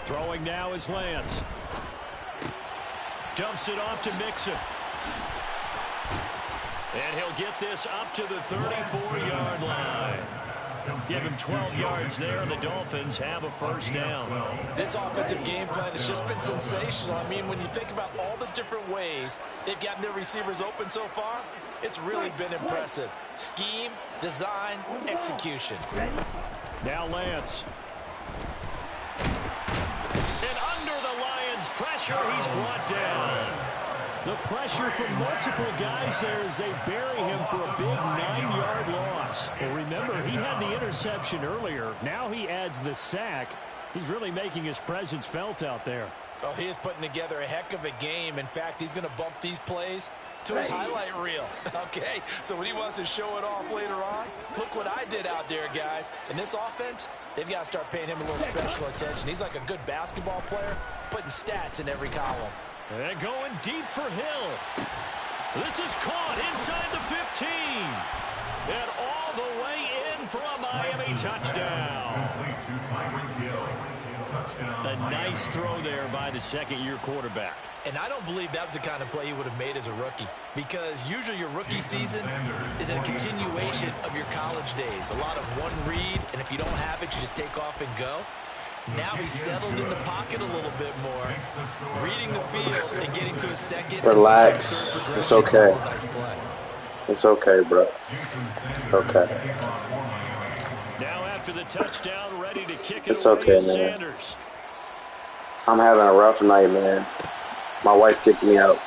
Throwing now is Lance. Dumps it off to Mixon. And he'll get this up to the 34-yard line. Give him 12 yards there, and the Dolphins have a first down. This offensive game plan has just been sensational. I mean, when you think about all the different ways they've gotten their receivers open so far, it's really been impressive. Scheme, design, execution. Now Lance. And under the Lions' pressure, he's brought down. The pressure from multiple guys there as they bury him for a big 9-yard loss. Well, remember, he had the interception earlier. Now he adds the sack. He's really making his presence felt out there. Oh, he is putting together a heck of a game. In fact, he's going to bump these plays to his highlight reel. Okay, so when he wants to show it off later on, look what I did out there, guys. In this offense, they've got to start paying him a little special attention. He's like a good basketball player, putting stats in every column. And going deep for Hill. This is caught inside the 15. And all the way in for a Miami touchdown. A nice throw there by the second-year quarterback. And I don't believe that was the kind of play he would have made as a rookie, because usually your rookie season is a continuation of your college days. A lot of one read, and if you don't have it, you just take off and go. Now he's settled in the pocket a little bit more, reading the field and getting to a second. Relax. It's okay. It's okay, bro. It's okay. Now after the touchdown, ready to kick it It's away okay, is man. Sanders. I'm having a rough night, man. My wife kicked me out.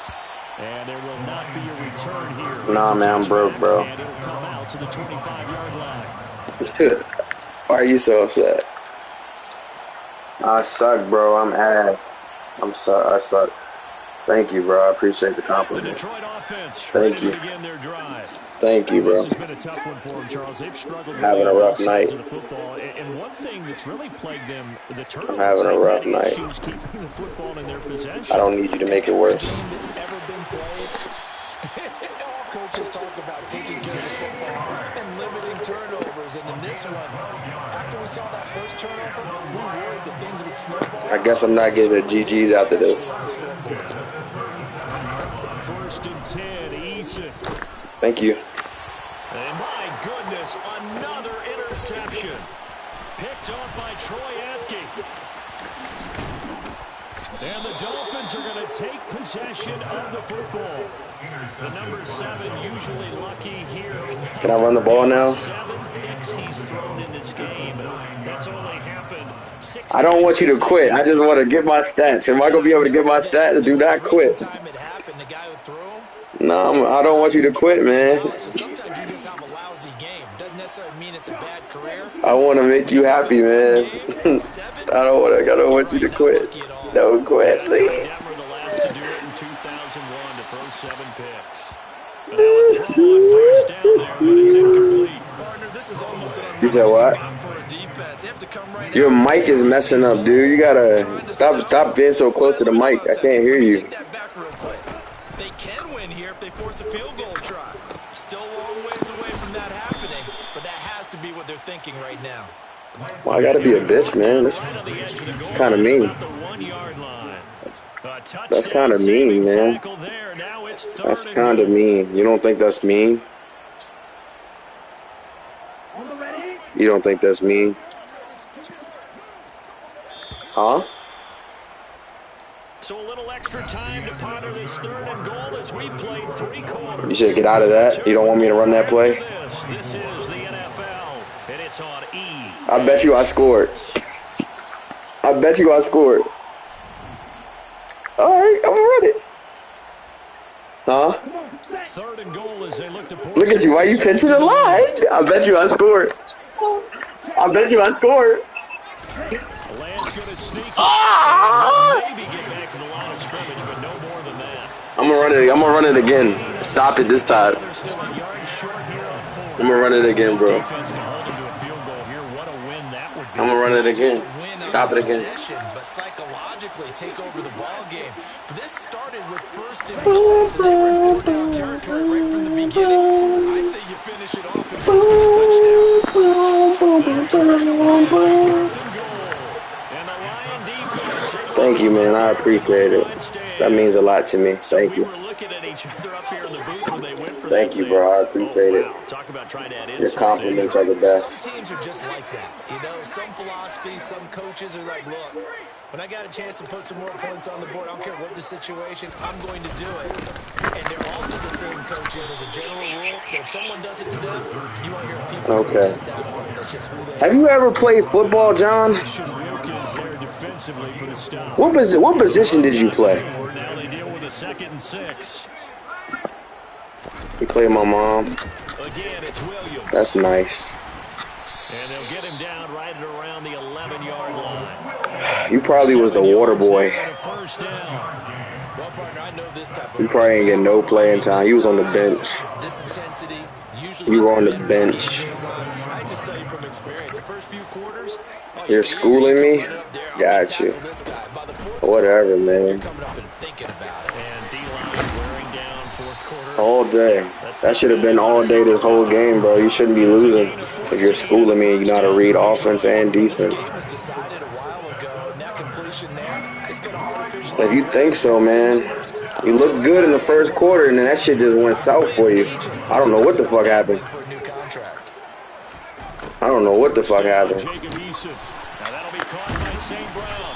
And there will not be a return here. Nah, man, I'm broke, bro. And it'll come out to the 25-yard line. Why are you so upset? I suck, bro. I'm ass. I suck. Thank you, bro. I appreciate the The compliment. Detroit offense Thank ready you. to begin their drive. Thank you, bro. This has been a tough one for them, Charles. They've struggled Having a on rough both sides night. of the football. And one thing that's really plagued them, the turnovers. having a They've rough had night. issues keeping the football in their possession. I don't need you to make it worse. Game that's ever been played. All coaches talk about taking care of the football and limiting turnovers. And in this one, after we saw that first turnover, we worried that things would snowball. I guess I'm not giving GGs after this. First and 10, Eason. Thank you. And my goodness, another interception. Picked off by Troy Apke. And the Dolphins are going to take possession of the football. The number 7 usually lucky here. Can I run the ball now? 7 picks he's thrown in this game. That's only happened 6 I don't want you to quit. I just want to get my stats. Am I going to be able to get my stats? Do not quit. Time it happened, the guy who threw him. No, I don't want you to quit, man. Sometimes you just have a lousy game. Doesn't necessarily mean it's a bad career. I want to make you happy, man. I don't want you to quit. Don't quit, please. Denver the last to do it in 2001 to throw 7 picks. But now a throw on first down there, but it's incomplete. Partner, this is almost an You said what? spot for a defense. They have to come right Your out. mic is messing up, dude. You gotta stop being so close to the mic. I can't hear you. Take that back real quick. They can win here if they force a field goal try. Still a long ways away from that happening, but that has to be what they're thinking right now. Well, I gotta be a bitch, man. That's Right on the edge of the goal kind of line, mean. about the 1 yard line. That's kind of mean, man. Tackle there. it's third That's and kind of goal. mean. You don't think that's mean? You don't think that's mean? Huh? So a little extra time to ponder this third and goal as we've played 3 quarters. You should get out of that. You don't want me to run that play? This is the NFL, and it's on E. I bet you I scored. I bet you I scored. All right, I'm gonna run it. Huh? Third and goal as they look to Look at you. Why you pinching the line? I bet you I scored. I bet you I scored. Lance gonna sneak it. Maybe get back to the line of scrimmage, but no more than that. I'm gonna run it. I'm gonna run it again. Stop it this time. They're still a yard short here on 4. I'm gonna run it again, bro. Defense can hold them to a field goal here. What a win that would be. I'm gonna run it again. Stop it again. But psychologically take over the ball game. This started with first and goal, so they were in fourth down territory right from the beginning. I say you finish it off with a touchdown. Thank you, man. I appreciate it. That means a lot to me. Thank you. Thank you, bro. I appreciate it. Your compliments are the best. Some teams are just like that. You know, some philosophies, some coaches are like, look, when I got a chance to put some more points on the board, I don't care what the situation, I'm going to do it. And they're also the same coaches as a general rule. If someone does it to them, you won't hear people protest out of them. That's just who they are. Have you ever played football, John? What position did you play? Now they deal with a 2nd and 6. You played my mom. Again, it's Williams. That's nice. And they'll get him down right at around the 11-yard line. You probably was the water boy. First down. Well, partner, I know this type of You probably ain't getting no playing time. You was on the bench. This intensity usually You were on the gets bench. I just tell you from experience, the first few quarters, You're schooling me? Got you. Whatever, man. coming up and thinking about it. And D-line wearing down fourth quarter. All day. That should have been all day this whole game, bro. You shouldn't be losing if you're schooling me and you know how to read offense and defense. Was decided a while ago, and that completion there is going to artificially. If you think so, man, you looked good in the first quarter, and then that shit just went south for you. I don't know what the fuck happened. For a new contract. I don't know what the fuck happened. Jacob Eason. Now that'll be caught by St. Brown.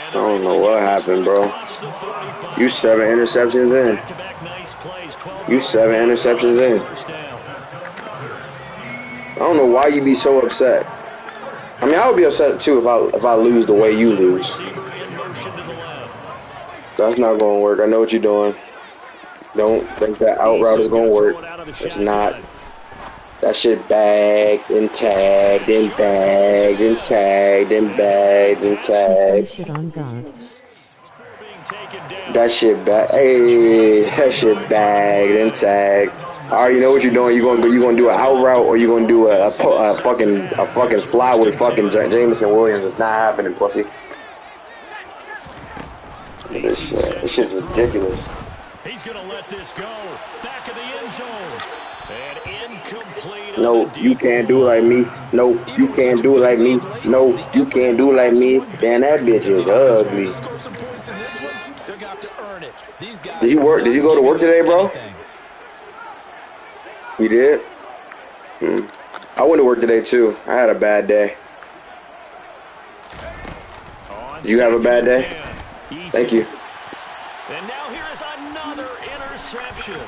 I don't know what happened, bro. You 7 interceptions in. Back-to-back nice plays. 12 You 7 interceptions in. first down. I don't know why you be so upset. I mean, I would be upset too if I lose the way you lose. Receiver in motion to the left. That's not going to work. I know what you're doing. Don't think that out route is going to work. It's not. That shit bagged and tagged and bagged and tagged and bagged and tagged. Shit on God. Being taken down. That shit hey, that shit bagged and tagged. I already know what you're doing. You gonna do an out route or you gonna do a fucking fly with fucking Jameson Williams. It's not happening, pussy. This shit's ridiculous. He's going to let this go. Back of the end zone. And incomplete. No, you can't do it like me. No, you can't do it like me. No, you can't do it like me. Damn, that bitch is ugly. Score some points in this one, they're going to have to earn it. These guys Did you work? Did you go to work today, bro? You did? I went to work today too. I had a bad day. Do you have a bad day? Thank you. And now here is another interception.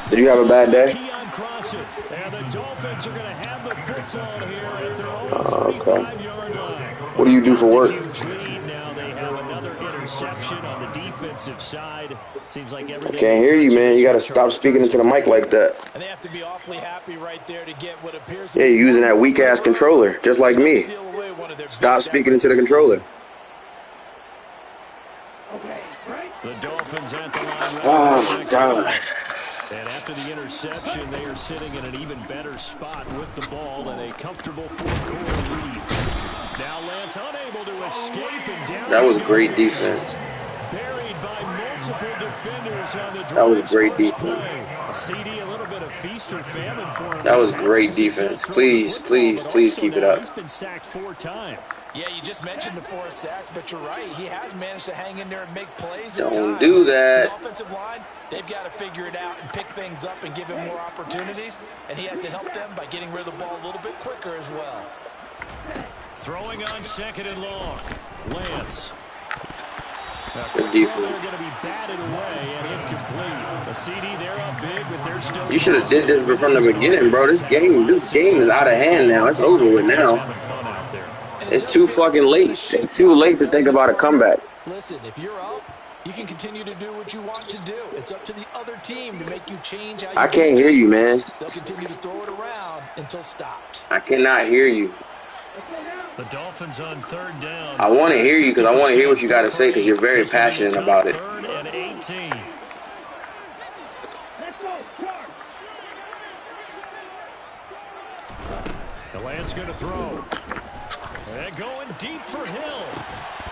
Did you have a bad day? Keon Crossen. And the Dolphins are going to have the football here at their own Okay. 35-yard line. What do you do for work? Huge lead. Now they have another interception on the defensive side. Seems like everything. I can't hear you, man. You gotta stop speaking into the mic like that. And they have to be awfully happy right there to get what appears. Yeah, you're using that weak ass controller, just like me. Stop speaking into the controller. The Dolphins at the line. Oh my God. And after the interception, they are sitting in an even better spot with the ball and a comfortable fourth quarter lead. Now Lance unable to escape and down. That was great defense. Buried by multiple Multiple defenders on the That was drive's great first defense. play. A CD, a little bit of feast or famine for him. That was He's had great some success defense. throwing the Please, football, please, but please also keep it now up. he's been sacked 4 times. Yeah, you just mentioned the 4 sacks, but you're right. He has managed to hang in there and make plays at Don't times. do His that. offensive line, they've got to figure it out and pick things up and give him more opportunities, and he has to help them by getting rid of the ball a little bit quicker as well. Throwing on 2nd and long. Lance. Good defense. They're going to be batted away and incomplete. The CD, they're up big, but they're still. You should have did this from the beginning, bro. This game is out of hand now. It's over with now. It's too fucking late. It's too late to think about a comeback. Listen, if you're up, you can continue to do what you want to do. It's up to the other team to make you change how you I can't hear you, man. They'll continue to throw it around until stopped. I cannot hear you. The Dolphins on 3rd down. I want to hear you because I want to hear what you got to say because you're very passionate about it. 3rd and 18. The Lance going to throw. And going deep for Hill.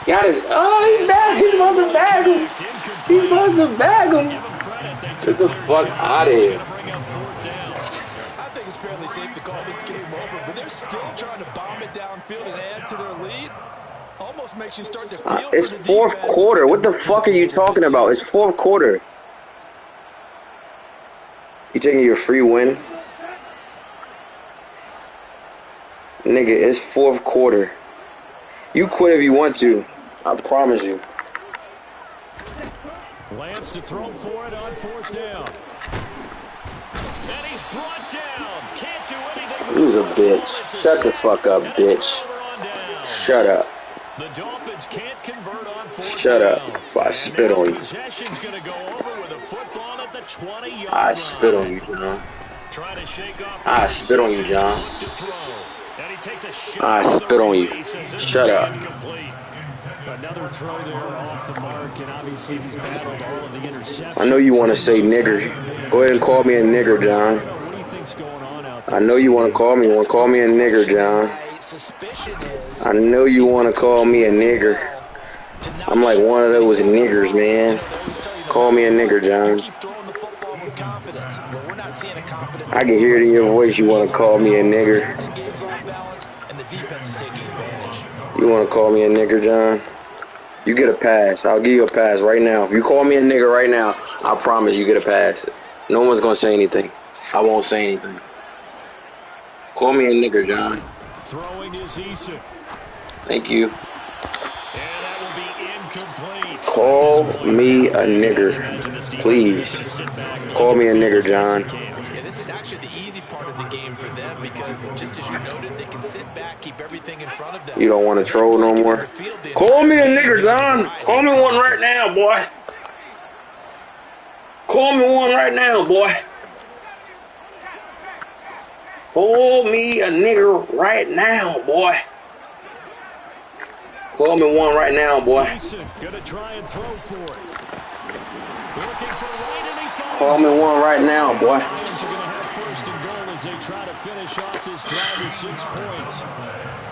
Got it. Oh, he's back. He's supposed to bag him. He's supposed to bag him. Get the fuck out of here. I think it's fairly safe to call this game over, but they're still trying to bomb it downfield and add to their lead. Almost makes you start to feel It's for the 4th defense. quarter. What the fuck are you talking about? It's 4th quarter. You taking your free win? Nigga, it's 4th quarter. You quit if you want to. I promise you. Lance to throw for it on 4th down. And he's brought down. Can't do anything. Who's a bitch? Shut the fuck up, bitch. Shut up. The Dolphins can't convert on 4th Shut up. down. If I spit on you. Possession's going to go over with a football at the 20-yard I line. spit on you, John. Trying to shake off I spit on you, John. And he takes a shot. I spit on you. Shut up. Another throw there off the mark, and obviously he's battled all of the interceptions. I know you want to say nigger. Go ahead and call me a nigger, John. What do you think's going on out there? I know you want to call me. You want to call me a nigger, John. I know you want to call me a nigger. I'm like one of those niggers, man. Call me a nigger, John. I can hear it in your voice. You want to call me a nigger. You want to call me a nigger, John? You get a pass. I'll give you a pass right now. If you call me a nigger right now, I promise you get a pass. No one's going to say anything. I won't say anything. Call me a nigger, John. Throwing is Eason. Thank you. And that will be incomplete. Call me a nigger. Please. Call me a nigger, John. Yeah, this is actually the easy part of the game for them because just as you noted, they can sit back, keep everything in front of them. You don't want to troll no more? Call me a nigger, John. Call me one right now, boy. Call me one right now, boy. Call me a nigger right now, boy. Call me one right now, boy. Gonna try and throw for it. Looking for right, and he finds Call me one right now, boy. Lions are going to have 1st and goal as they try to finish off this drive with 6 points.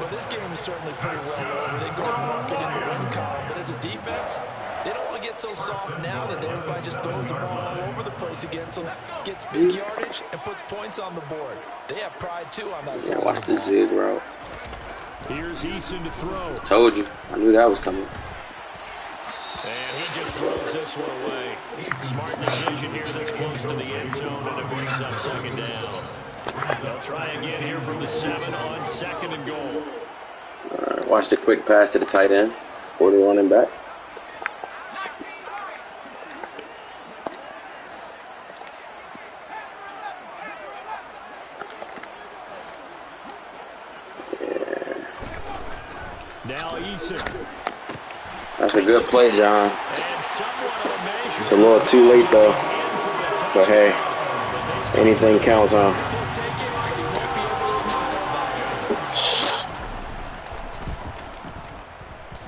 Well, this game is certainly pretty well over. They go to market in the win column, but as a defense, they don't want to get so soft now that everybody just throws the ball all over the place against them, gets big yardage, and puts points on the board. They have pride, too, on that side. Yeah, watch the zig route. Here's Eason to throw. Told you. I knew that was coming. And he just throws this one away. Smart decision here this close to the end zone, and it brings up 2nd down. They'll try again here from the 7 on 2nd and goal. All right, watch the quick pass to the tight end or the running back. Now Eason. That's a good play, John. It's a little too late, though. But, hey, anything counts, huh?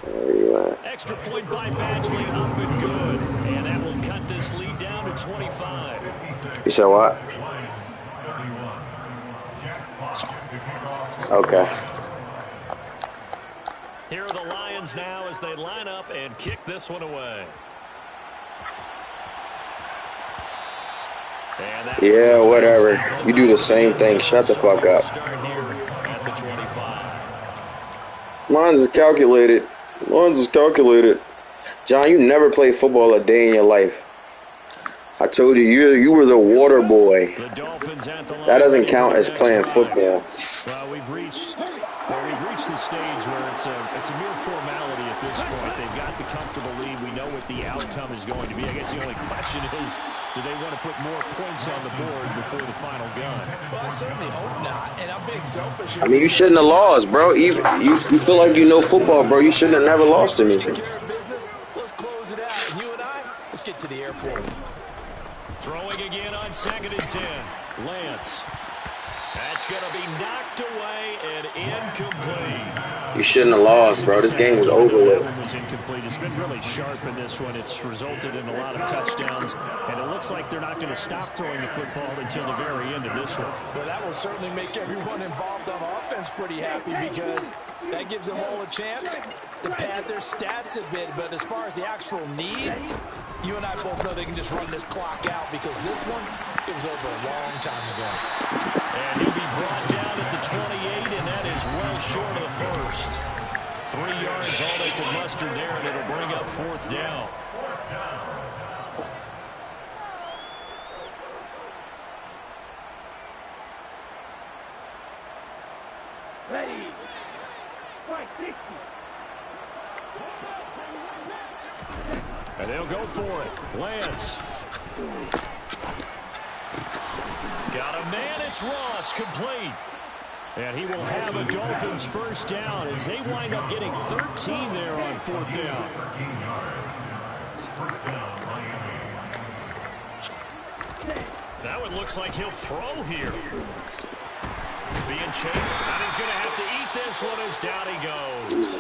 There you are. Extra point by Badgley, up and good. And that will cut this lead down to 25. You said what? Okay. Here are the Lions now as they line up and kick this one away. Yeah, whatever. You do the same thing. Shut the fuck up. Mine's is calculated. Mine's is calculated. John, you never played football a day in your life. I told you, you were the water boy. That doesn't count as playing football. Well, we've reached the stage where it's a mere formality at this point. They've got the comfortable lead. We know what the outcome is going to be. I guess the only question is, do they want to put more points on the board before the final gun? Well, I certainly hope not. And I'm being selfish. I mean, you shouldn't have lost, bro. You feel like you know football, bro. You shouldn't have never lost to me. Let's close it out. And you and I, let's get to the airport. Throwing again on 2nd and 10. Lance. That's going to be knocked away and incomplete. You shouldn't have lost, bro. This game was over with. That one was incomplete. It's been really sharp in this one. It's resulted in a lot of touchdowns, and it looks like they're not going to stop throwing the football until the very end of this one. Well, that will certainly make everyone involved on offense pretty happy because that gives them all a chance to pad their stats a bit. But as far as the actual need, you and I both know they can just run this clock out because this one, it was over a long time ago. And he'll be brought down at the 28, and that is well short of the first. 3 yards all they can muster there, and it'll bring up 4th down. Ready. Strike 60. And they'll go for it. Lance. Got a man, it's Ross, complete. And he will have a Dolphins first down as they wind up getting 13 there on 4th down. That one looks like he'll throw here. Being chased, and he's going to have to eat this one as down he goes.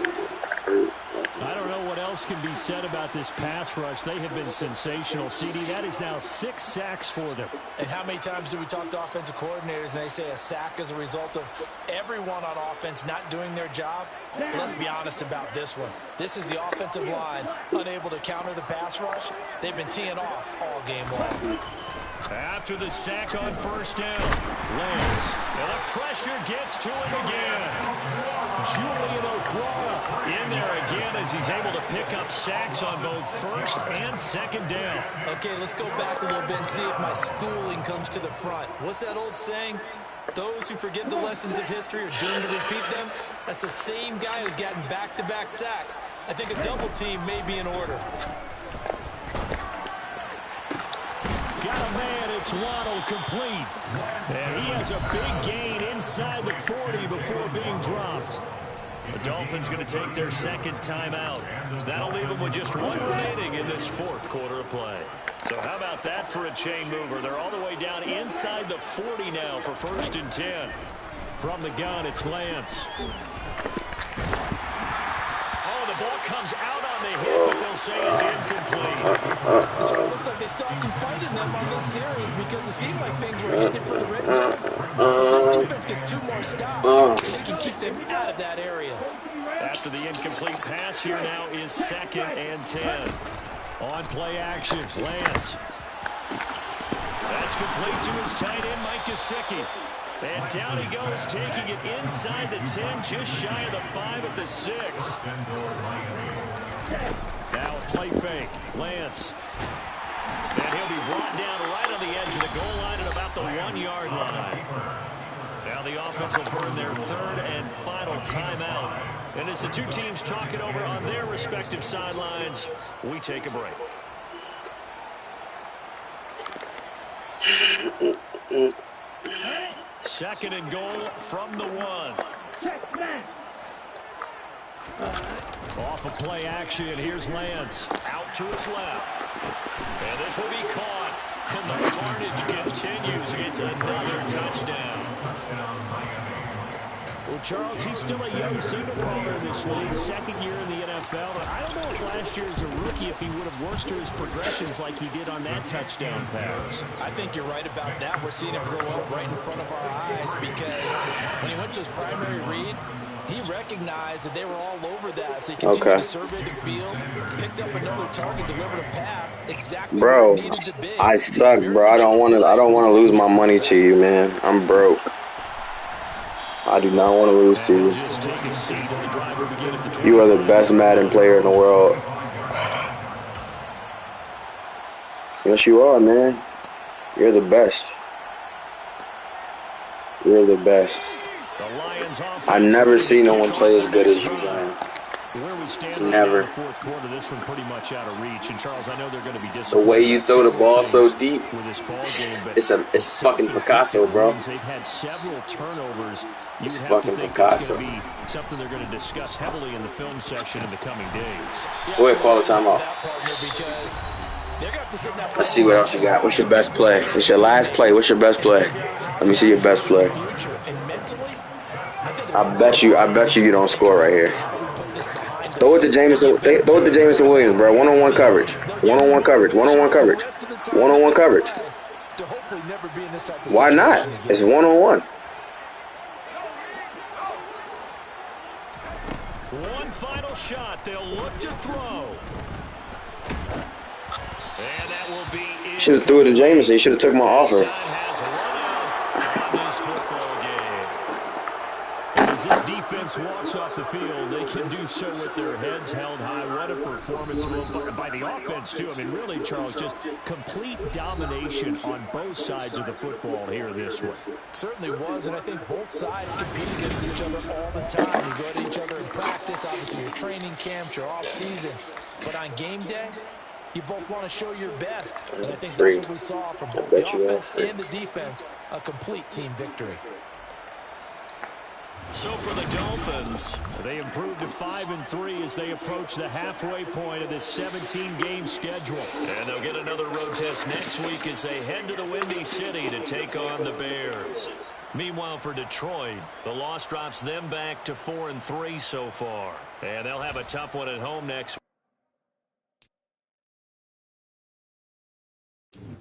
I don't know what else can be said about this pass rush. They have been sensational. CD, that is now 6 sacks for them. And how many times do we talk to offensive coordinators and they say a sack is a result of everyone on offense not doing their job? Well, let's be honest about this one. This is the offensive line unable to counter the pass rush. They've been teeing off all game long. After the sack on 1st down, Lance. And the pressure gets to him again. Julian Okwara in there again as he's able to pick up sacks on both 1st and 2nd down. Okay, let's go back a little bit and see if my schooling comes to the front. What's that old saying? Those who forget the lessons of history are doomed to repeat them. That's the same guy who's gotten back-to-back sacks. I think a double team may be in order. Got a man, it's Waddle, complete. And he has a big gain inside the 40 before being dropped. The Dolphins going to take their 2nd timeout. That'll leave them with just 1 remaining in this 4th quarter of play. So how about that for a chain mover? They're all the way down inside the 40 now for 1st and 10. From the gun, it's Lance. The ball comes out on the hit, but they'll say it's incomplete. So it looks like they start some fight in them on this series because it seemed like things were headed for the red zone. If this defense gets 2 more stops, they can keep them out of that area. After the incomplete pass, here now is 2nd and 10. On play action, Lance. That's complete to his tight end, Mike Gesicki. And down he goes, taking it inside the 10, just shy of the 5 at the 6. Now a play fake, Lance. And he'll be brought down right on the edge of the goal line at about the 1-yard line. Now the offense will burn their 3rd and final timeout. And as the 2 teams talk it over on their respective sidelines, we take a break. Second and goal from the 1. Off a play action, here's Lance. Out to his left. And this will be caught. And the carnage continues. It's another touchdown. Well, Charles, he's still a young signal caller in this league, 2nd year in the NFL. But I don't know if last year as a rookie, if he would have worked through his progressions like he did on that touchdown pass. I think you're right about that. We're seeing him grow up right in front of our eyes because when he went to his primary read, He recognized that they were all over that, so he continued to survey the field, picked up another target, delivered a pass, exactly where it needed to be. I suck, bro. I don't want to lose my money to you, man. I'm broke. I do not want to lose to you. You are the best Madden player in the world. Yes, you are, man. You're the best. You're the best. I've never seen no one play as good as you, man. Never. The way you throw the ball so deep, it's fucking Picasso, bro. It's fucking Picasso. Something they're going to discuss heavily in the film section in the coming days. Go ahead, call the timeout. Let's see what else you got. What's your best play? It's your last play. What's your best play? Let me see your best play. I bet you don't score right here. Throw it to Jameson. Throw it to Jameson Williams, bro. One-on-one coverage. One-on-one coverage. One-on-one coverage. One-on-one coverage. Why not? It's one-on-one. One final shot. They'll look to throw. And that will be it. Should have threw it to Jameson. He should have took my offer. As this defense walks off the field, they can do so with their heads held high. What a performance by the offense, too. I mean, really, Charles, just complete domination on both sides of the football here this one. Certainly was, and I think both sides compete against each other all the time. You go to each other in practice, obviously your training camps, your off-season. But on game day, you both want to show your best. And I think that's what we saw from both the offense and the defense, a complete team victory. So for the Dolphins, they improved to 5-3 as they approach the halfway point of this 17-game schedule. And they'll get another road test next week as they head to the Windy City to take on the Bears. Meanwhile, for Detroit, the loss drops them back to 4-3 so far. And they'll have a tough one at home next week.